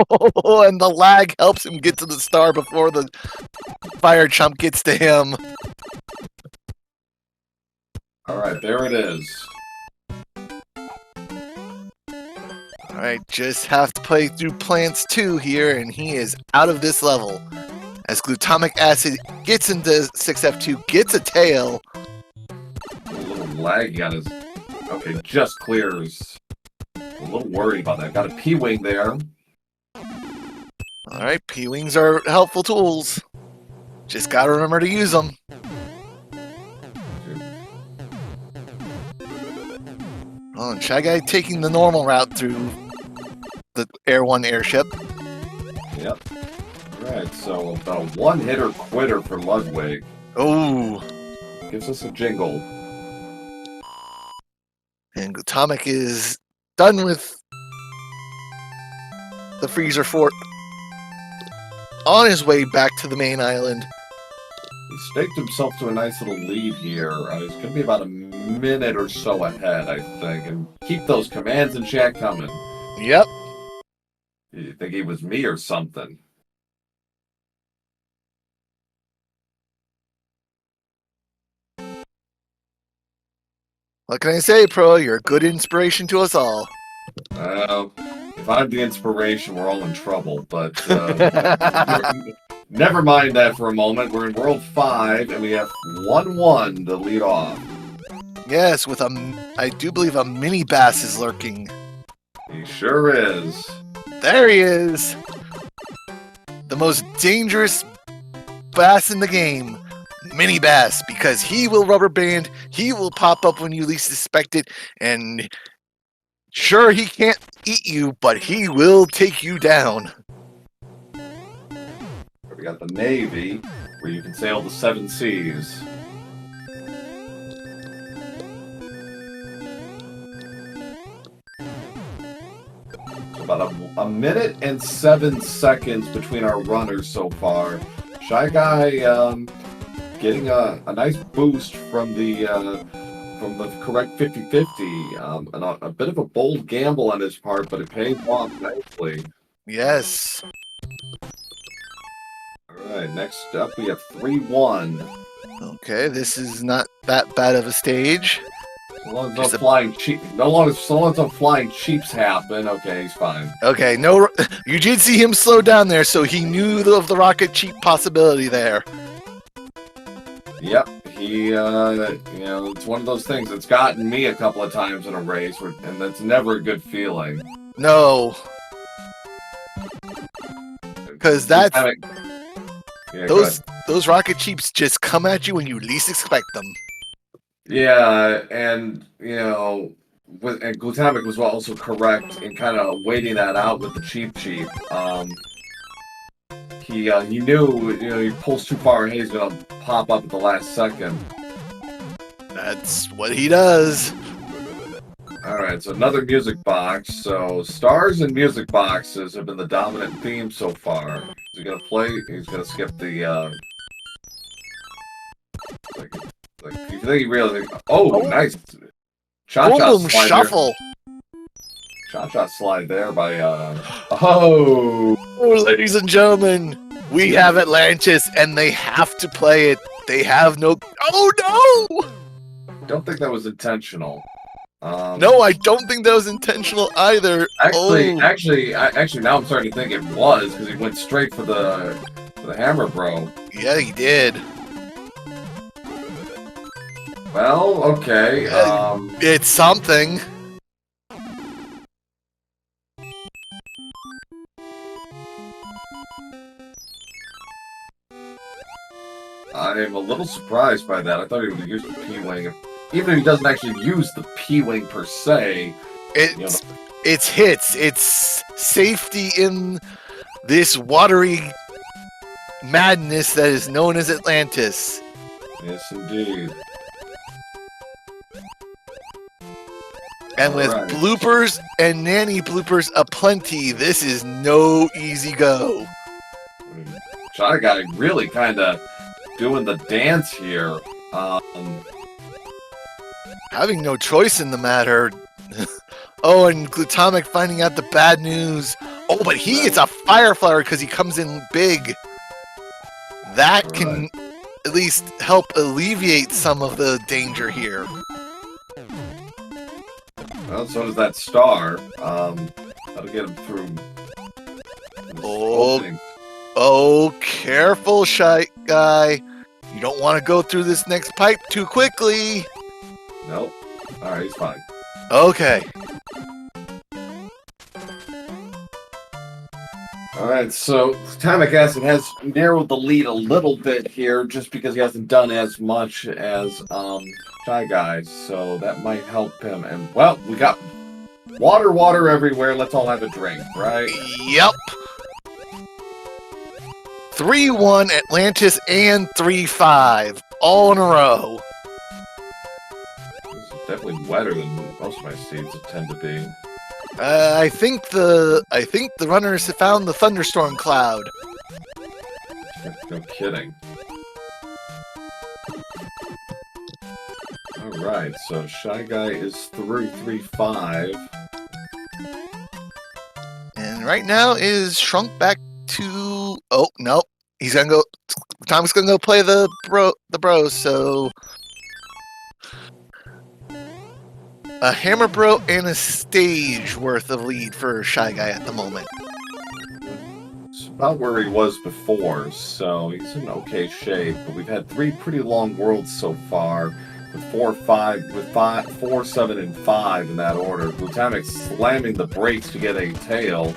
Oh, and the lag helps him get to the star before the fire chump gets to him. All right, there it is. Alright, just have to play through Plants 2 here, and he is out of this level. As Glutamic Acid gets into 6F2, gets a tail. A little laggy on his... Okay, just clears. A little worried about that. Got a P-Wing there. Alright, P-Wings are helpful tools. Just gotta remember to use them. Oh, and ShyGuy taking the normal route through the Air 1 airship. Yep. Alright, so about a one-hitter quitter for Ludwig. Oh. Gives us a jingle. And Glutamic is done with the freezer fort. On his way back to the main island. He staked himself to a nice little lead here. He's going to be about a minute or so ahead, I think. And keep those commands in chat coming. Yep. You think he was me or something? What can I say, Pro? You're a good inspiration to us all. If I'm the inspiration, we're all in trouble. But never mind that for a moment. We're in World 5, and we have 1-1 to lead off. Yes, with I do believe a mini bass is lurking. He sure is. There he is. The most dangerous bass in the game. Mini bass, because he will rubber band, he will pop up when you least expect it, and sure, he can't eat you, but he will take you down. We got the Navy, where you can sail the 7 seas. So about a minute and 7 seconds between our runners so far. ShyGuy getting a nice boost from the correct 50-50. And a bit of a bold gamble on his part, but it paid off nicely. Yes. Alright, next up we have 3-1. Okay, this is not that bad of a stage. So long as no flying cheaps happen, okay, he's fine. Okay, no, you did see him slow down there, so he knew of the rocket cheap possibility there. Yep, he, it's one of those things that's gotten me a couple of times in a race, and that's never a good feeling. No. Because that's... Yeah, those rocket cheaps just come at you when you least expect them. Yeah, and, and Glutamic was also correct in kind of waiting that out with the cheap. He knew, he pulls too far ahead, he's going to pop up at the last second. That's what he does. Alright, so another music box. So, stars and music boxes have been the dominant theme so far. Is he going to play? He's going to skip the, you think he really... Oh, nice! Boom, shuffle! Cha-cha slide there by, Oh, ladies and gentlemen, we have Atlantis, and they have to play it. They have no... Oh, no! Don't think that was intentional. No, I don't think that was intentional either. Actually, now I'm starting to think it was, because he went straight for the hammer, bro. Yeah, he did. Well, okay. It's something. I'm a little surprised by that. I thought he would have used the P-Wing. Even if he doesn't actually use the P-Wing per se. It's hits. It's safety in this watery madness that is known as Atlantis. Yes, indeed. And with bloopers and nanny bloopers aplenty, this is no easy go. ShyGuy really kind of doing the dance here. Having no choice in the matter. Oh, and Glutamic finding out the bad news. Oh, but he gets a fire flower because he comes in big. That can at least help alleviate some of the danger here. Well, so does that star. That'll get him through. Oh. Opening. Oh, careful, Shy Guy. You don't want to go through this next pipe too quickly. Nope. Alright, he's fine. Okay. Alright, so Glutamic Acid has narrowed the lead a little bit here just because he hasn't done as much as ShyGuy, so that might help him. And, well, we got water everywhere. Let's all have a drink, right? Yep. 3-1 Atlantis and 3-5 all in a row. This is definitely wetter than most of my seeds tend to be. I think the runners have found the thunderstorm cloud. No kidding. Alright, so ShyGuy is through 3-5. And right now is shrunk back to... Oh, no. He's gonna go... Tom's gonna go play the bros, so... A Hammer Bro and a stage worth of lead for ShyGuy at the moment. It's about where he was before, so he's in okay shape. But we've had 3 pretty long worlds so far, with 4, 7, and 5 in that order. Glutamic slamming the brakes to get a tail,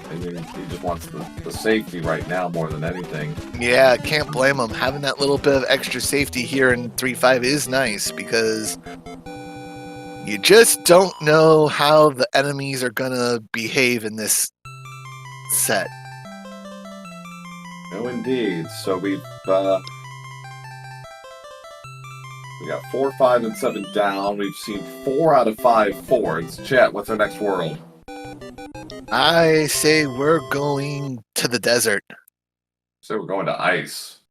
and he just wants the safety right now more than anything. Yeah, can't blame him. Having that little bit of extra safety here in 3-5 is nice, because you just don't know how the enemies are gonna behave in this set. No, indeed. So we got 4, 5, and 7 down. We've seen 4 out of 5 forts. Chat, what's our next world? I say we're going to the desert. So we're going to ice.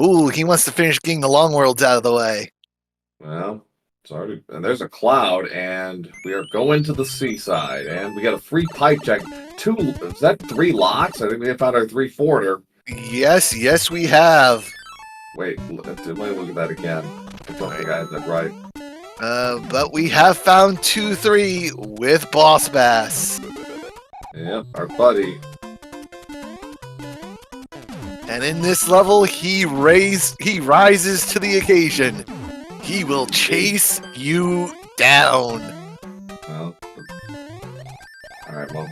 Ooh, he wants to finish getting the long worlds out of the way. Well, sorry. And there's a cloud, and we are going to the seaside, and we got a free pipe check. Is that 3 locks? I think we found our 3-forter. Yes, we have. Wait, let me look at that again. I don't think I had that right. But we have found 2-3 with Boss Bass. Yep, our buddy. And in this level, he rises to the occasion. He will chase you down. Well, alright, well,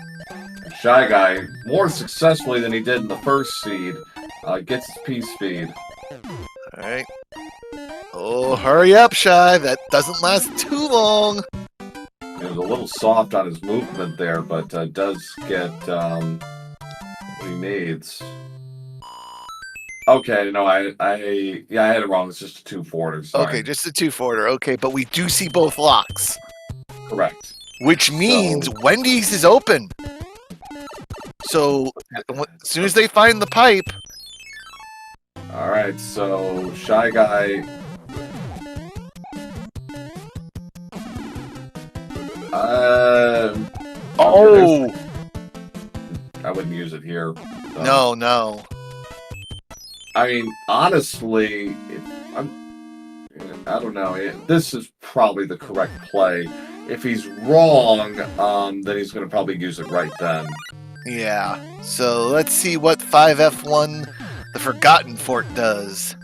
ShyGuy, more successfully than he did in the first seed, gets his P-speed. Alright. Oh, hurry up, Shy. That doesn't last too long. He was a little soft on his movement there, but does get what he needs. Okay, no, I had it wrong. It's just a 2-forter. Sorry. Okay, just a 2-forter. Okay, but we do see both locks. Correct. Which means Wendy's is open. So, as soon as they find the pipe... Alright, so ShyGuy... Oh! I wouldn't use it here. So. No. I mean, honestly, I don't know. This is probably the correct play. If he's wrong, then he's going to probably use it right then. Yeah. So let's see what 5F1, the Forgotten Fort, does.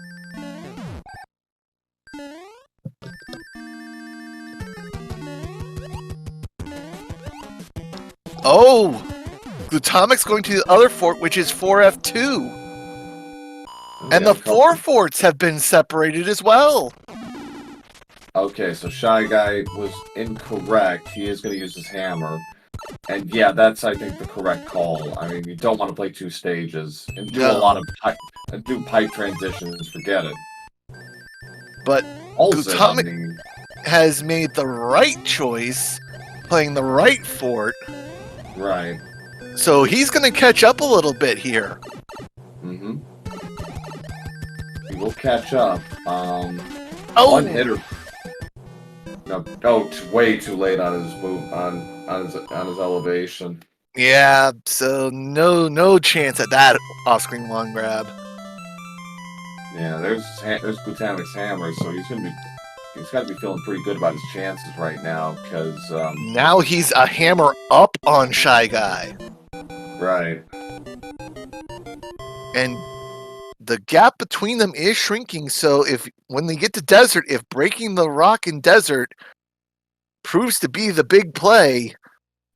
Oh! Glutamic's going to the other fort, which is 4F2. And the 4 forts have been separated as well. Okay, so ShyGuy was incorrect. He is going to use his hammer. And yeah, that's, I think, the correct call. I mean, you don't want to play 2 stages and do a lot of pipe transitions. Forget it. But Also, Glutamic has made the right choice, playing the right fort. Right. So he's going to catch up a little bit here. Mm-hmm. He will catch up. One hitter. No, way too late on his move on his elevation. Yeah, so no chance at that off-screen long grab. Yeah, there's Glutamic's hammer, so he's gonna be he's got to be feeling pretty good about his chances right now because now he's a hammer up on ShyGuy. Right. And the gap between them is shrinking. So when they get to desert, if breaking the rock in desert proves to be the big play.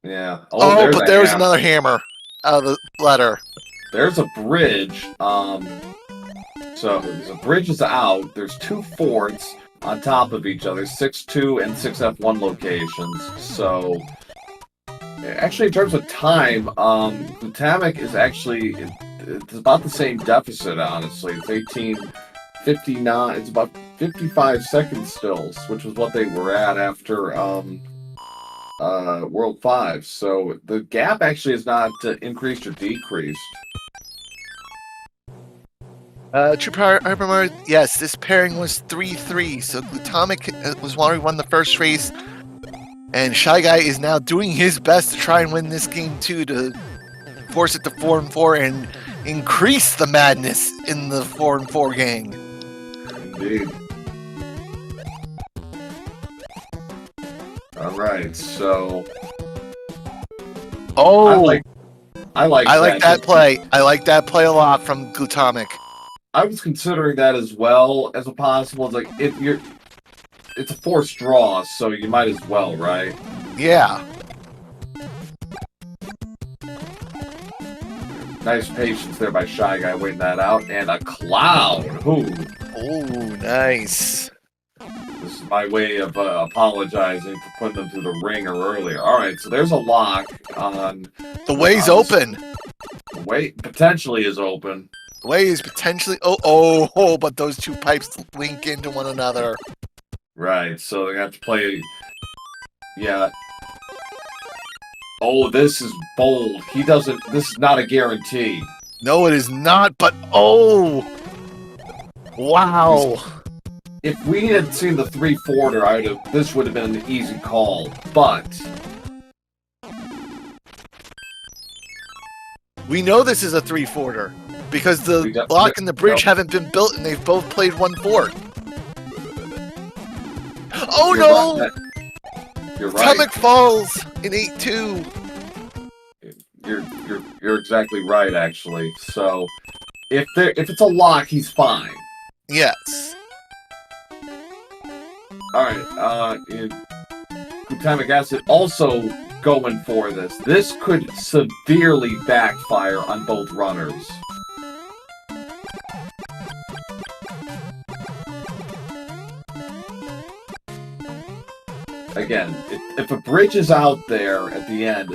Yeah. Oh, but there's another hammer out of the letter. There's a bridge. So the bridge is out. There's 2 forts on top of each other, 6-2 and 6F1 locations. So actually, in terms of time, Glutamic is actually it's about the same deficit. Honestly, it's 18:59. It's about 55 seconds still, which was what they were at after World 5. So the gap actually is not increased or decreased. True Power Hypermar, yes, this pairing was 3-3. So Glutamic was one who won the first race. And ShyGuy is now doing his best to try and win this game too, to force it to 4-4 and increase the madness in the 4-4 gang. Indeed. All right, so. Oh, I like that play. I like that play a lot from Glutamic. I was considering that as well as a possible. It's like it's a forced draw, so you might as well, right? Yeah. Nice patience there by ShyGuy waiting that out, and a cloud. Ooh. Oh, nice. This is my way of apologizing for putting them through the ringer earlier. All right, so there's a lock on. The way's open. The way potentially is open. The way is potentially. Oh, but those 2 pipes link into one another. Right, so they have to play. Yeah. Oh, this is bold. He doesn't. This is not a guarantee. No, it is not. But oh, wow. If we had seen the 3-forter, this would have been an easy call. But we know this is a 3-forter because the block and the bridge haven't been built, and they've both played 1 fort. Oh no! You're right. Glutamic falls in 8-2. You're exactly right, actually. So if it's a lock, he's fine. Yes. All right. Glutamic acid also going for this. This could severely backfire on both runners. Again, if a bridge is out there at the end,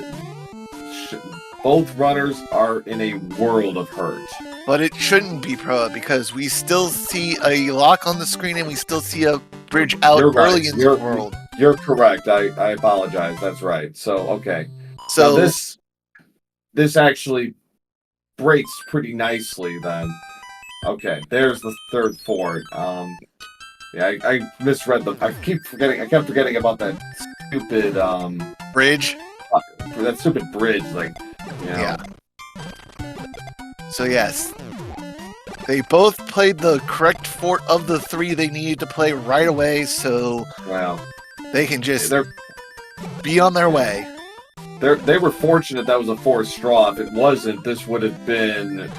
both runners are in a world of hurt. But it shouldn't be, Pro, because we still see a lock on the screen and we still see a bridge out early in the world. You're correct. I apologize. That's right. So, okay. So now this actually breaks pretty nicely then. Okay, there's the 3rd fort. Yeah, I misread I kept forgetting about that stupid bridge. That stupid bridge, like, you know. Yeah. So yes, they both played the correct fort of the 3 they needed to play right away, so they can just be on their way. They were fortunate that was a forced straw. If it wasn't, this would have been,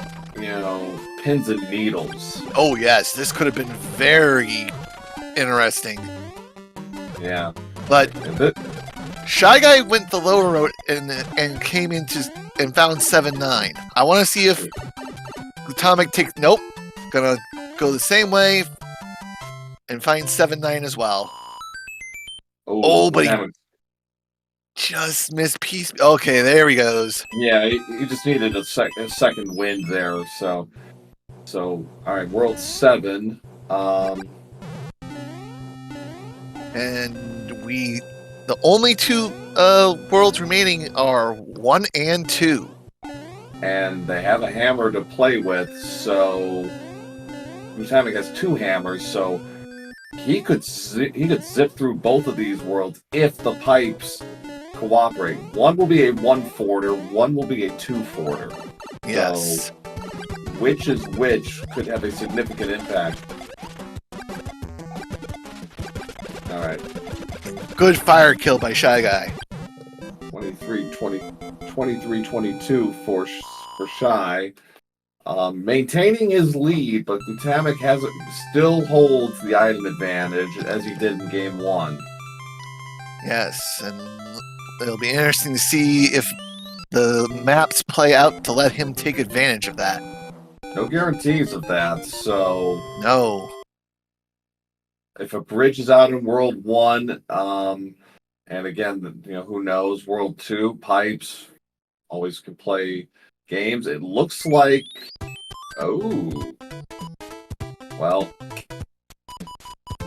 pins and needles. Oh yes, this could have been very interesting. Yeah. But ShyGuy went the lower road and came into and found 7-9. I want to see if Glutamic takes. Nope. Gonna go the same way and find 7-9 as well. Oh, but he just missed piece. Okay, there he goes. Yeah, he just needed a second wind there. So all right, World 7. And the only 2 worlds remaining are 1 and 2. And they have a hammer to play with, so Glutamic has 2 hammers, so he could zip through both of these worlds if the pipes cooperate. One will be a 1-forter, one will be a 2-forter. Yes. So, which is which could have a significant impact. All right. Good fire kill by ShyGuy. 23-22 for Shy. Maintaining his lead, but Glutamic still holds the item advantage as he did in game 1. Yes, and it'll be interesting to see if the maps play out to let him take advantage of that. No guarantees of that, so No. if a bridge is out in World 1, and again, who knows, World 2, pipes always can play games. It looks like, oh, well,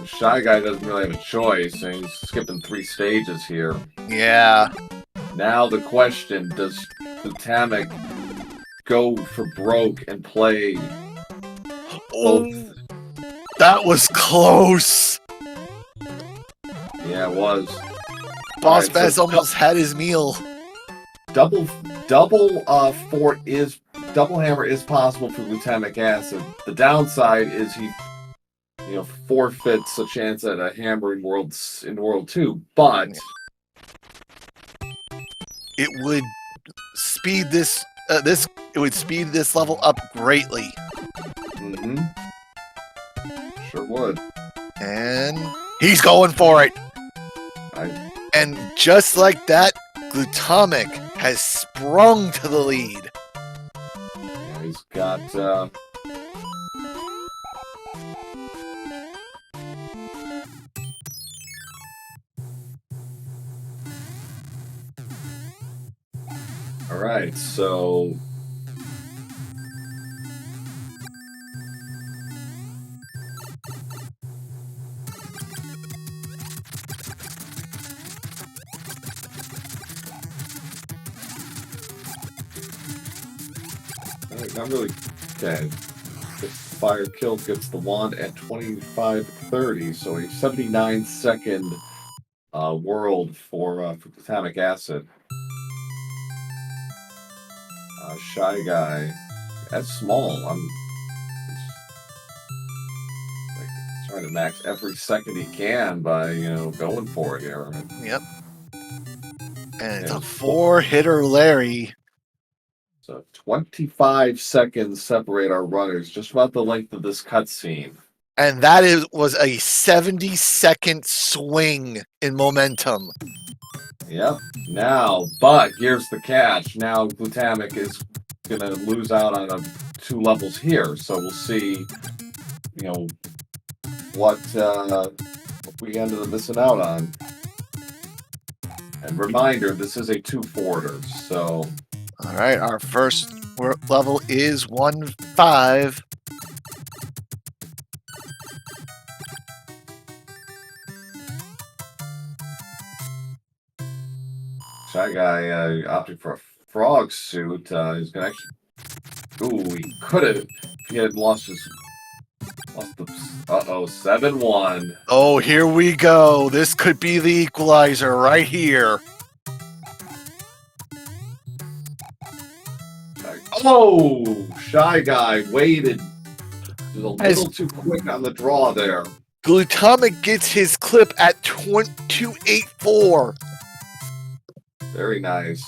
Shy Guy doesn't really have a choice, and he's skipping 3 stages here. Yeah. Now the question, does Glutamic go for broke and play Oh, that was close. Yeah, it was. Boss Alright, Baz so almost had his meal. double hammer is possible for Glutamic acid. The downside is he forfeits a chance at a hammer in World 2, but It would speed this it would speed this level up greatly. Sure would. And he's going for it. And just like that, Glutamic has sprung to the lead. Yeah, he's got all right, so not really okay. The fire kill gets the wand at 25:30, so a 79-second world for Glutamic acid. Shy Guy, that's small. I'm trying to max every second he can by going for it here. Yep. And it's a 4-hitter Larry. So 25 seconds separate our runners, just about the length of this cutscene. And that was a 70-second swing in momentum. Yep. Now, but here's the catch. Now Glutamic is going to lose out on 2 levels here. So we'll see, what we ended up missing out on. And reminder, this is a 2-forter, so... All right, our first level is 1-5. Shy Guy opted for a frog suit. He's gonna actually. Ooh, he could have. If he had lost the. 7-1. Oh, here we go. This could be the equalizer right here. Oh, Shy Guy waited. He was a little too quick on the draw there. Glutamic gets his clip at 284. Very nice.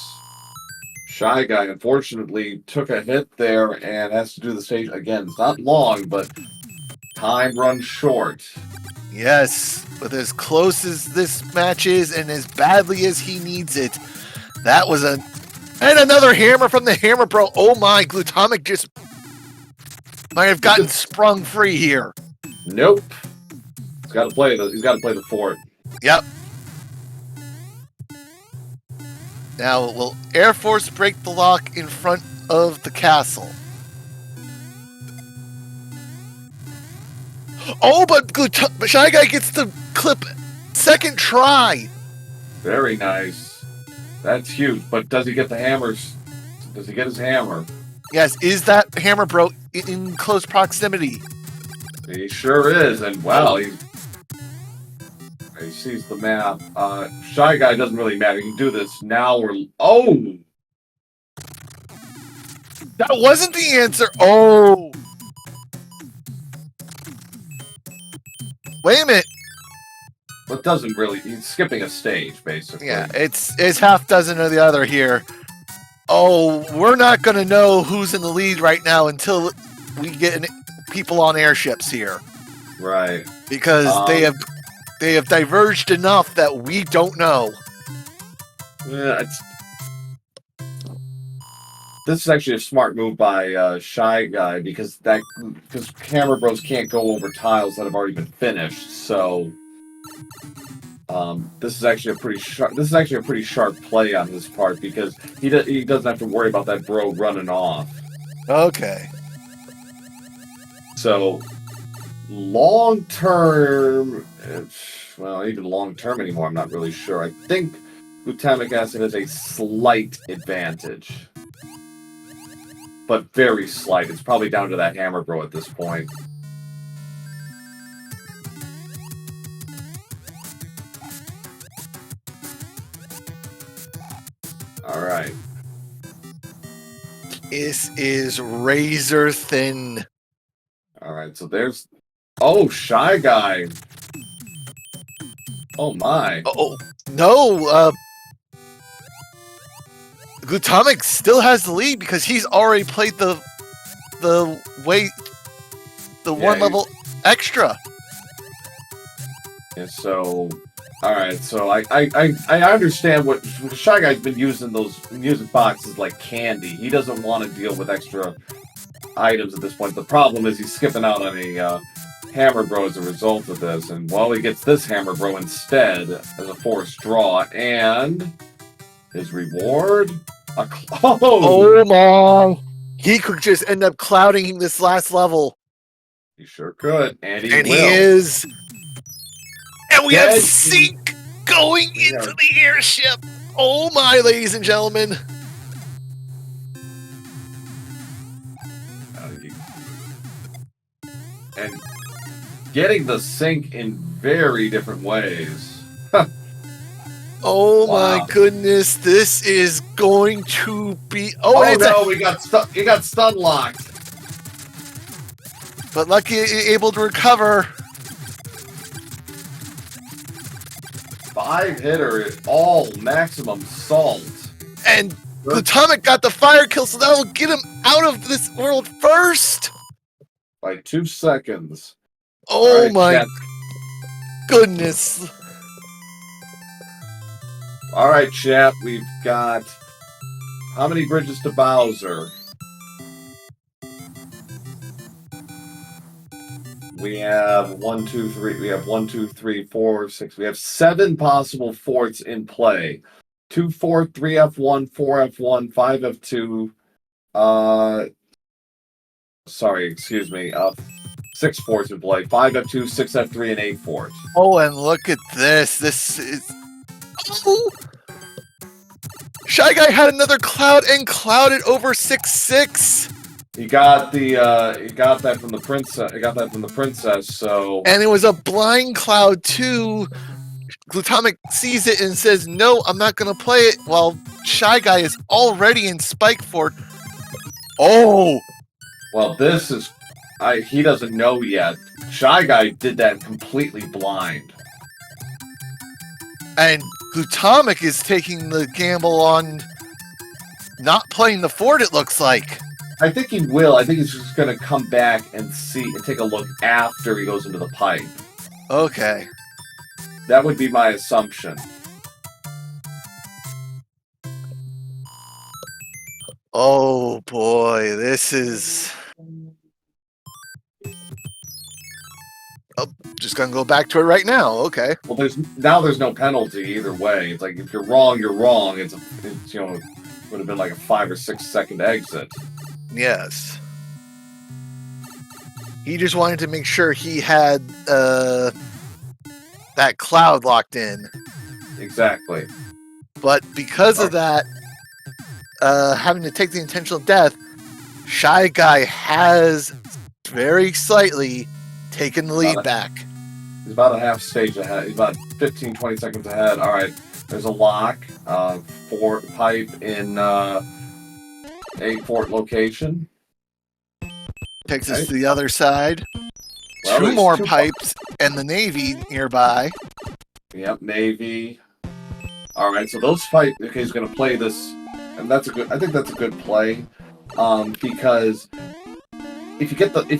Shy Guy, unfortunately, took a hit there and has to do the stage again. It's not long, but time runs short. Yes, but as close as this match is and as badly as he needs it, that was and another hammer from the Hammer Bro. Oh my, Glutamic just might have gotten sprung free here. Nope. He's got to play the fort. Yep. Now, will Air Force break the lock in front of the castle? Oh, but Shy Guy gets the clip second try. Very nice. That's huge. But does he get the hammers? Does he get his hammer? Yes. Is that Hammer Bro in close proximity? He sure is. And wow, he sees the map. Shy Guy doesn't really matter. You can do this now. Oh! That wasn't the answer. Oh! Wait a minute. It doesn't really. He's skipping a stage, basically. Yeah, it's half dozen or the other here. Oh, we're not going to know who's in the lead right now until we get people on airships here. Right. Because they have diverged enough that we don't know. Yeah, this is actually a smart move by ShyGuy because Camera Bros can't go over tiles that have already been finished. So this is actually a pretty sharp play on his part because he doesn't have to worry about that bro running off. Okay. So long term, well, even long term anymore, I'm not really sure. I think glutamic acid has a slight advantage. But very slight. It's probably down to that hammer bro at this point. Alright. This is razor thin. Alright, so there's... Oh, ShyGuy! Oh my. Oh, no! Glutamic still has the lead because he's already played the one level extra. Yeah, so... Alright, so I understand what ShyGuy's been using those music boxes like candy. He doesn't want to deal with extra items at this point. The problem is he's skipping out on a hammer bro as a result of this, and well, he gets this hammer bro instead as a forced draw, and his reward? Oh my! He could just end up clouding this last level. He sure could, and he will. He is. And we have Sync going into the airship. Oh my, ladies and gentlemen. And getting the Sync in very different ways. Oh wow. My goodness, this is going to be... Oh no, he got stun locked. But lucky able to recover. 5-hitter is all maximum salt. And Glutamic got the fire kill, so that will get him out of this world first. By 2 seconds. Oh right, my chat. Goodness. Alright, chat, we've got... How many bridges to Bowser? We have 1, 2, 3. We have 1, 2, 3, 4, 6. We have 7 possible forts in play. 2 4, 3 F1, 4 F1, 5 F2. Sorry, excuse me. 6 forts in play. 5 F2, 6 F3, and 8 forts. Oh, and look at this. This is. Oh! ShyGuy had another cloud and clouded over 6-6. He got that from the princess. He got that from the princess. So, and it was a blind cloud too. Glutamic sees it and says, "No, I'm not going to play it." While ShyGuy is already in Spike Fort. Oh, well, this is. He doesn't know yet. ShyGuy did that completely blind. And Glutamic is taking the gamble on not playing the fort. It looks like. I think he will. I think he's just going to come back and take a look after he goes into the pipe. Okay. That would be my assumption. Oh boy, this is... Oh, just gonna go back to it right now. Okay. Well, there's no penalty either way. It's like if you're wrong, you're wrong. It's would have been like a 5 or 6 second exit. Yes. He just wanted to make sure he had that cloud locked in. Exactly. But because of that, having to take the intentional death, ShyGuy has very slightly taken the lead back. He's about a half stage ahead. He's about 15, 20 seconds ahead. All right. There's a lock. Fort pipe in... a fort location. Takes us to the other side. Well, 2 more pipes and the Navy nearby. Yep, Navy. All right, so those fight. Okay, he's gonna play this, and that's a good. I think that's a good play, because if you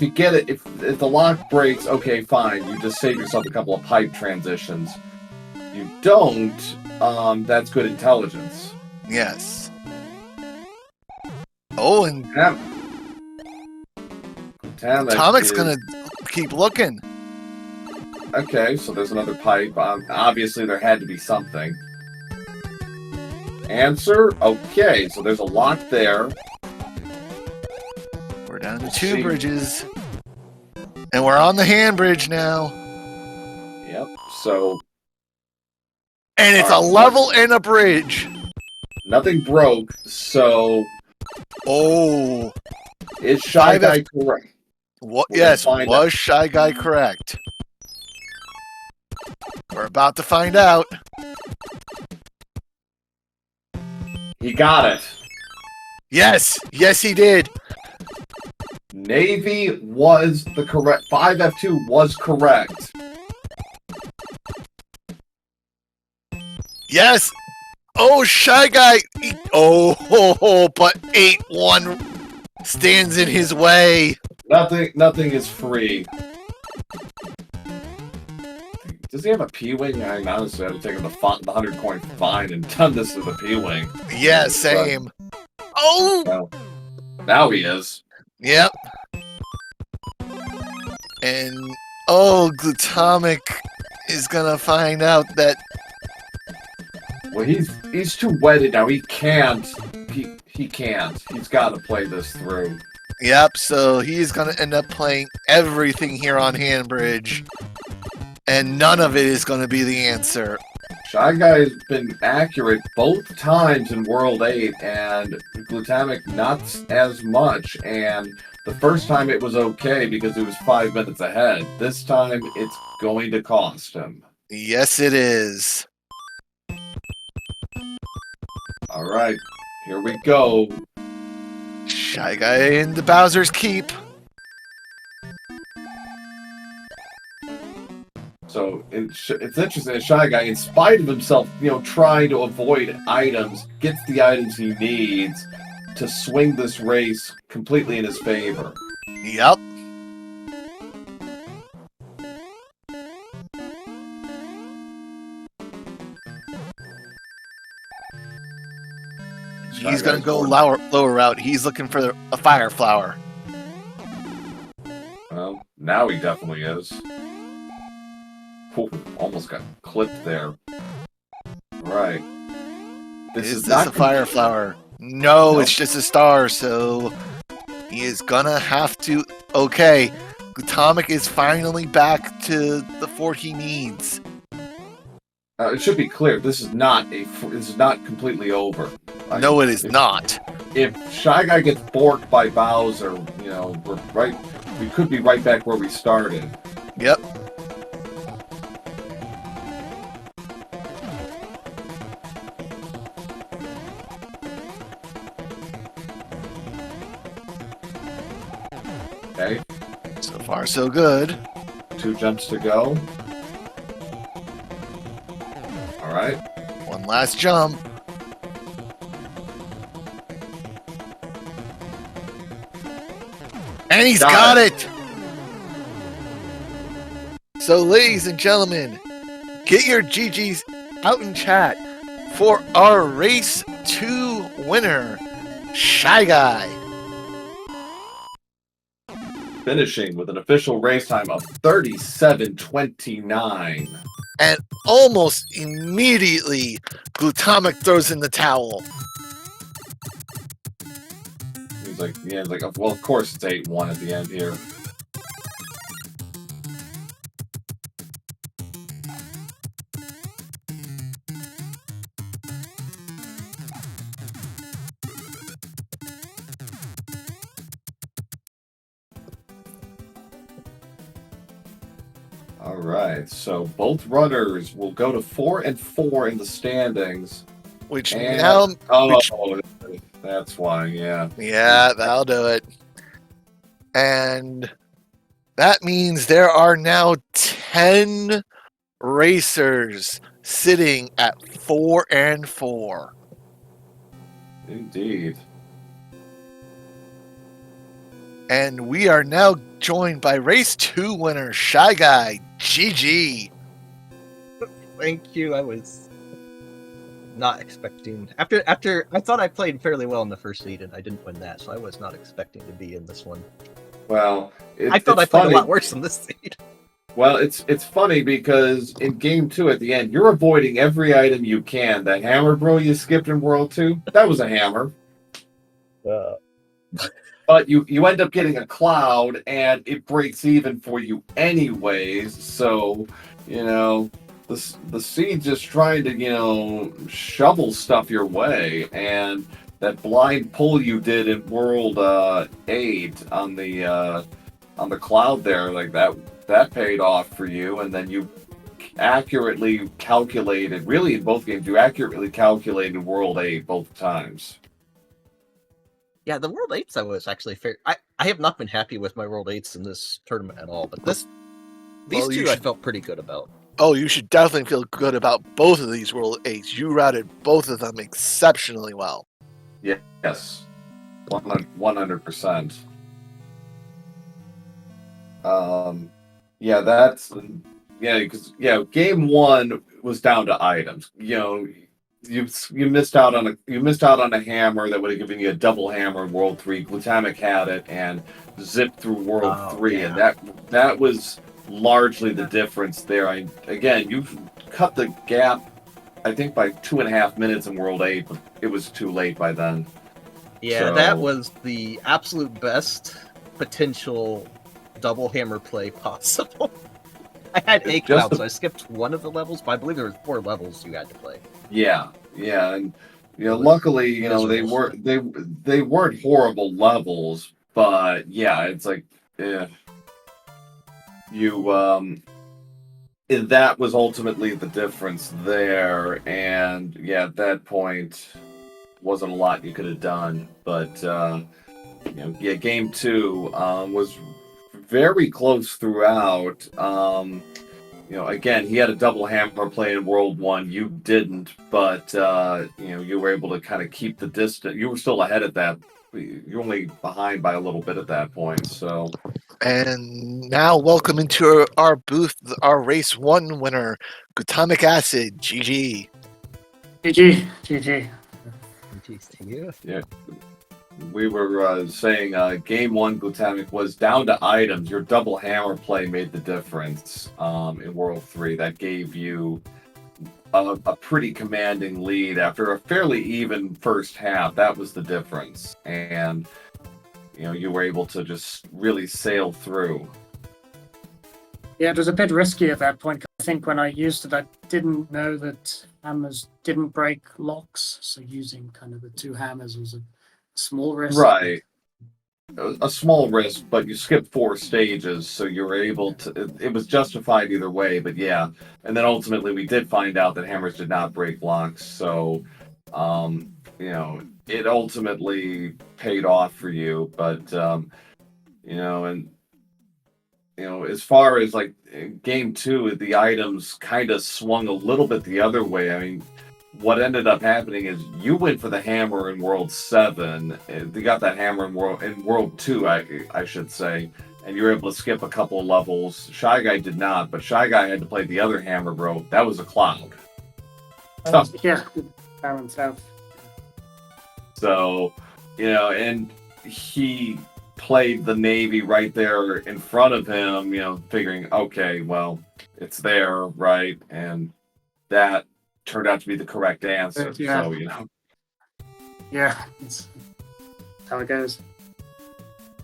get it, if the lock breaks, okay, fine. You just save yourself a couple of pipe transitions. You don't. That's good intelligence. Yes. Oh, and Tomic's gonna keep looking. Okay, so there's another pipe. Obviously, there had to be something. Answer? Okay, so there's a lock there. We're down to 2 bridges. And we're on the hand bridge now. Yep, so... And it's a level and a bridge. Nothing broke, so... Oh. Is ShyGuy correct? What? Yes, was ShyGuy correct? We're about to find out. He got it. Yes, yes he did. Navy was the correct... 5F2 was correct. Yes. Oh, ShyGuy. But 8-1 stands in his way. Nothing is free. Does he have a P-Wing? I honestly had to take him the 100-coin fine and done this with a P-Wing. Yeah, same. Oh! Well, now he is. Yep. And, oh, Glutamic is gonna find out that... Well, he's too wedded now. He can't. He can't. He's got to play this through. Yep, so he's gonna end up playing everything here on Handbridge. And none of it is going to be the answer. ShyGuy has been accurate both times in World 8, and Glutamic not as much. And the first time it was okay because it was 5 minutes ahead. This time it's going to cost him. Yes, it is. All right, here we go. ShyGuy in the Bowser's Keep. So it's interesting that ShyGuy, in spite of himself, trying to avoid items, gets the items he needs to swing this race completely in his favor. Yep. He's going to go lower route. He's looking for a fire flower. Well, now he definitely is. Ooh, almost got clipped there. Right. Is this a fire flower? No, nope. It's just a star, so he is gonna have to... Okay, Glutamic is finally back to the fort he needs. It should be clear, this is not completely over. No, it is not. If ShyGuy gets borked by Bowser, we could be right back where we started. Yep. Okay. So far, so good. 2 jumps to go. All right. One last jump. And he's got it! So, ladies and gentlemen, get your GGs out in chat for our Race 2 winner, ShyGuy. Finishing with an official race time of 37:29. And almost immediately, Glutamic throws in the towel. He's like, well, of course it's 8-1 at the end here. All right, so both runners will go to 4 and 4 in the standings. That's why, yeah. Yeah, that'll do it. And that means there are now 10 racers sitting at 4-4. Indeed. And we are now joined by race 2 winner, ShyGuy. GG. Thank you. I was not expecting after I thought I played fairly well in the first seed and I didn't win that, so I was not expecting to be in this one. Well, I thought I played a lot worse in this seed. Well, it's funny because in game 2 at the end, you're avoiding every item you can. That hammer, bro, you skipped in World 2, that was a hammer. But you end up getting a cloud, and it breaks even for you anyways. So, the seed just trying to, shovel stuff your way. And that blind pull you did in World 8 on the cloud there, like that paid off for you. And then you accurately calculated, really in both games, you accurately calculated World 8 both times. Yeah, the World 8s I was actually fair. I have not been happy with my World 8s in this tournament at all, but these two I felt pretty good about. Oh, you should definitely feel good about both of these World 8s. You routed both of them exceptionally well. Yes, 100%. Because game 1 was down to items. You missed out on a hammer that would have given you a double hammer in World 3. Glutamic had it and zipped through World 3, yeah. and that was largely the difference there. You've cut the gap, I think, by 2.5 minutes in World 8, but it was too late by then. Yeah, that was the absolute best potential double hammer play possible. I had a cloud, so I skipped one of the levels, but I believe there was 4 levels you had to play. Yeah, and luckily, they weren't horrible levels, but yeah, it's like, that was ultimately the difference there, and yeah, at that point, wasn't a lot you could have done, but game 2 was very close throughout. Again, he had a double hammer play in World 1. You didn't, but you were able to kind of keep the distance. You were still ahead at that. You're only behind by a little bit at that point. So, and now welcome into our booth, our race 1 winner, Glutamic Acid. GG. GG. GG. GG's to you. Yeah. We were saying game 1 Glutamic was down to items. Your double hammer play made the difference in World 3. That gave you a pretty commanding lead after a fairly even first half. That was the difference. And, you were able to just really sail through. Yeah, it was a bit risky at that point. I think when I used it, I didn't know that hammers didn't break locks. So using kind of the 2 hammers was a small risk. Right. A small risk, but you skipped 4 stages, so you were able to... It was justified either way, but yeah. And then ultimately we did find out that hammers did not break locks, so, it ultimately paid off for you, but, as far as, like, game 2, the items kind of swung a little bit the other way. I mean, what ended up happening is you went for the hammer in World 7. They got that hammer in World 2, I should say, and you were able to skip a couple of levels. ShyGuy did not, but ShyGuy had to play the other hammer, bro. That was a cloud. Yeah, balance out. So, and he played the Navy right there in front of him, figuring, okay, well, it's there, right? And that turned out to be the correct answer. Yeah. So, Yeah, that's how it goes.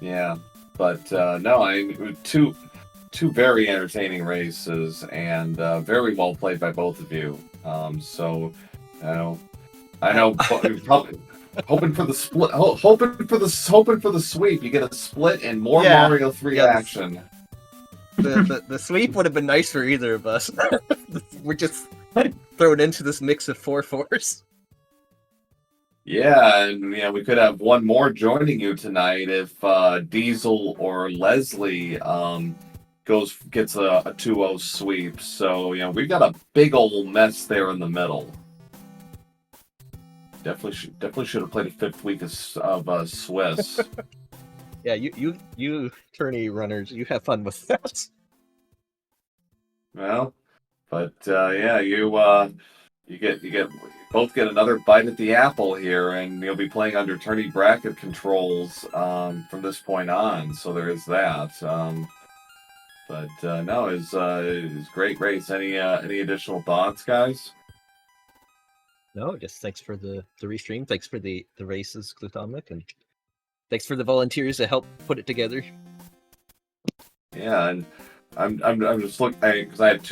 Yeah, but no, two very entertaining races and very well played by both of you. So, I know, probably hoping for the split, hoping for the sweep. You get a split and more Mario 3 action. The sweep would have been nice for either of us. We're just thrown into this mix of 4-4s. Yeah, and we could have one more joining you tonight if Diesel or Leslie gets a 2-0 sweep. So we've got a big old mess there in the middle. Definitely should have played a 5th week of Swiss. Yeah, you tourney runners, you have fun with that. Well, but you both get another bite at the apple here, and you'll be playing under tourney bracket controls from this point on. So there is that. But no, it's great race. Any additional thoughts, guys? No, just thanks for the restream. Thanks for the races, Glutamic, and thanks for the volunteers to help put it together. Yeah, and I'm just looking because I had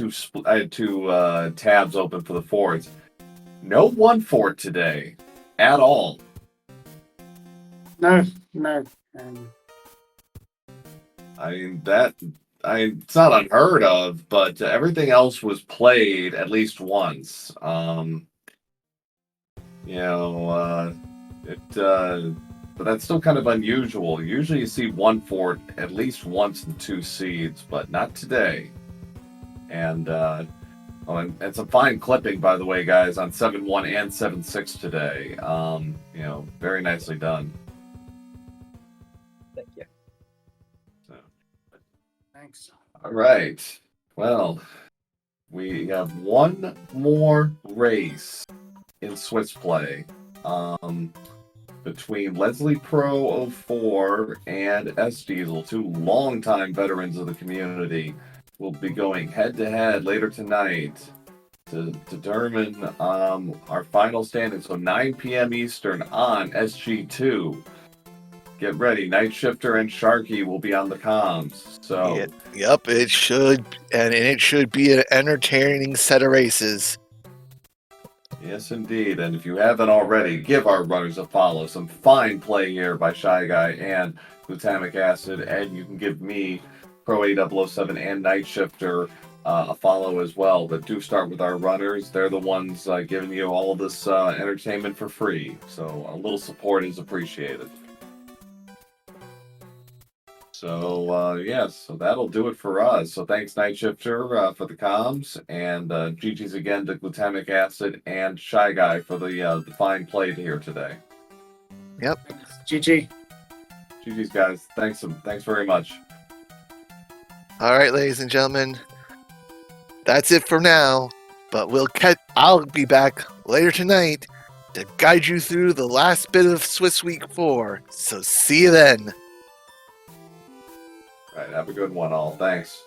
two tabs open for the forts. No one fort today at all. No. It's not unheard of, but everything else was played at least once. But that's still kind of unusual. Usually you see one fort at least once in 2 seeds, but not today. And and some fine clipping, by the way, guys, on 7-1 and 7-6 today. Very nicely done. Thank you. So. Thanks. All right. Well, we have one more race in Swiss play. Between Leslie Pro 04 and S Diesel, 2 longtime veterans of the community, will be going head-to-head later tonight to determine our final standing. So 9 p.m. Eastern on SG2. Get ready. Night Shifter and Sharky will be on the comms. So Yep, it should be an entertaining set of races. Yes, indeed. And if you haven't already, give our runners a follow. Some fine play here by ShyGuy and Glutamic Acid. And you can give me Pro 8007 and Night Shifter a follow as well. But do start with our runners. They're the ones giving you all this entertainment for free. So a little support is appreciated. So, so that'll do it for us. So thanks, Night Shifter, for the comms, and GG's again to Glutamic Acid and ShyGuy for the fine play here today. Yep. GG. GG's, guys. Thanks very much. All right, ladies and gentlemen, that's it for now. But I'll be back later tonight to guide you through the last bit of Swiss Week 4. So see you then. All right, have a good one, all. Thanks.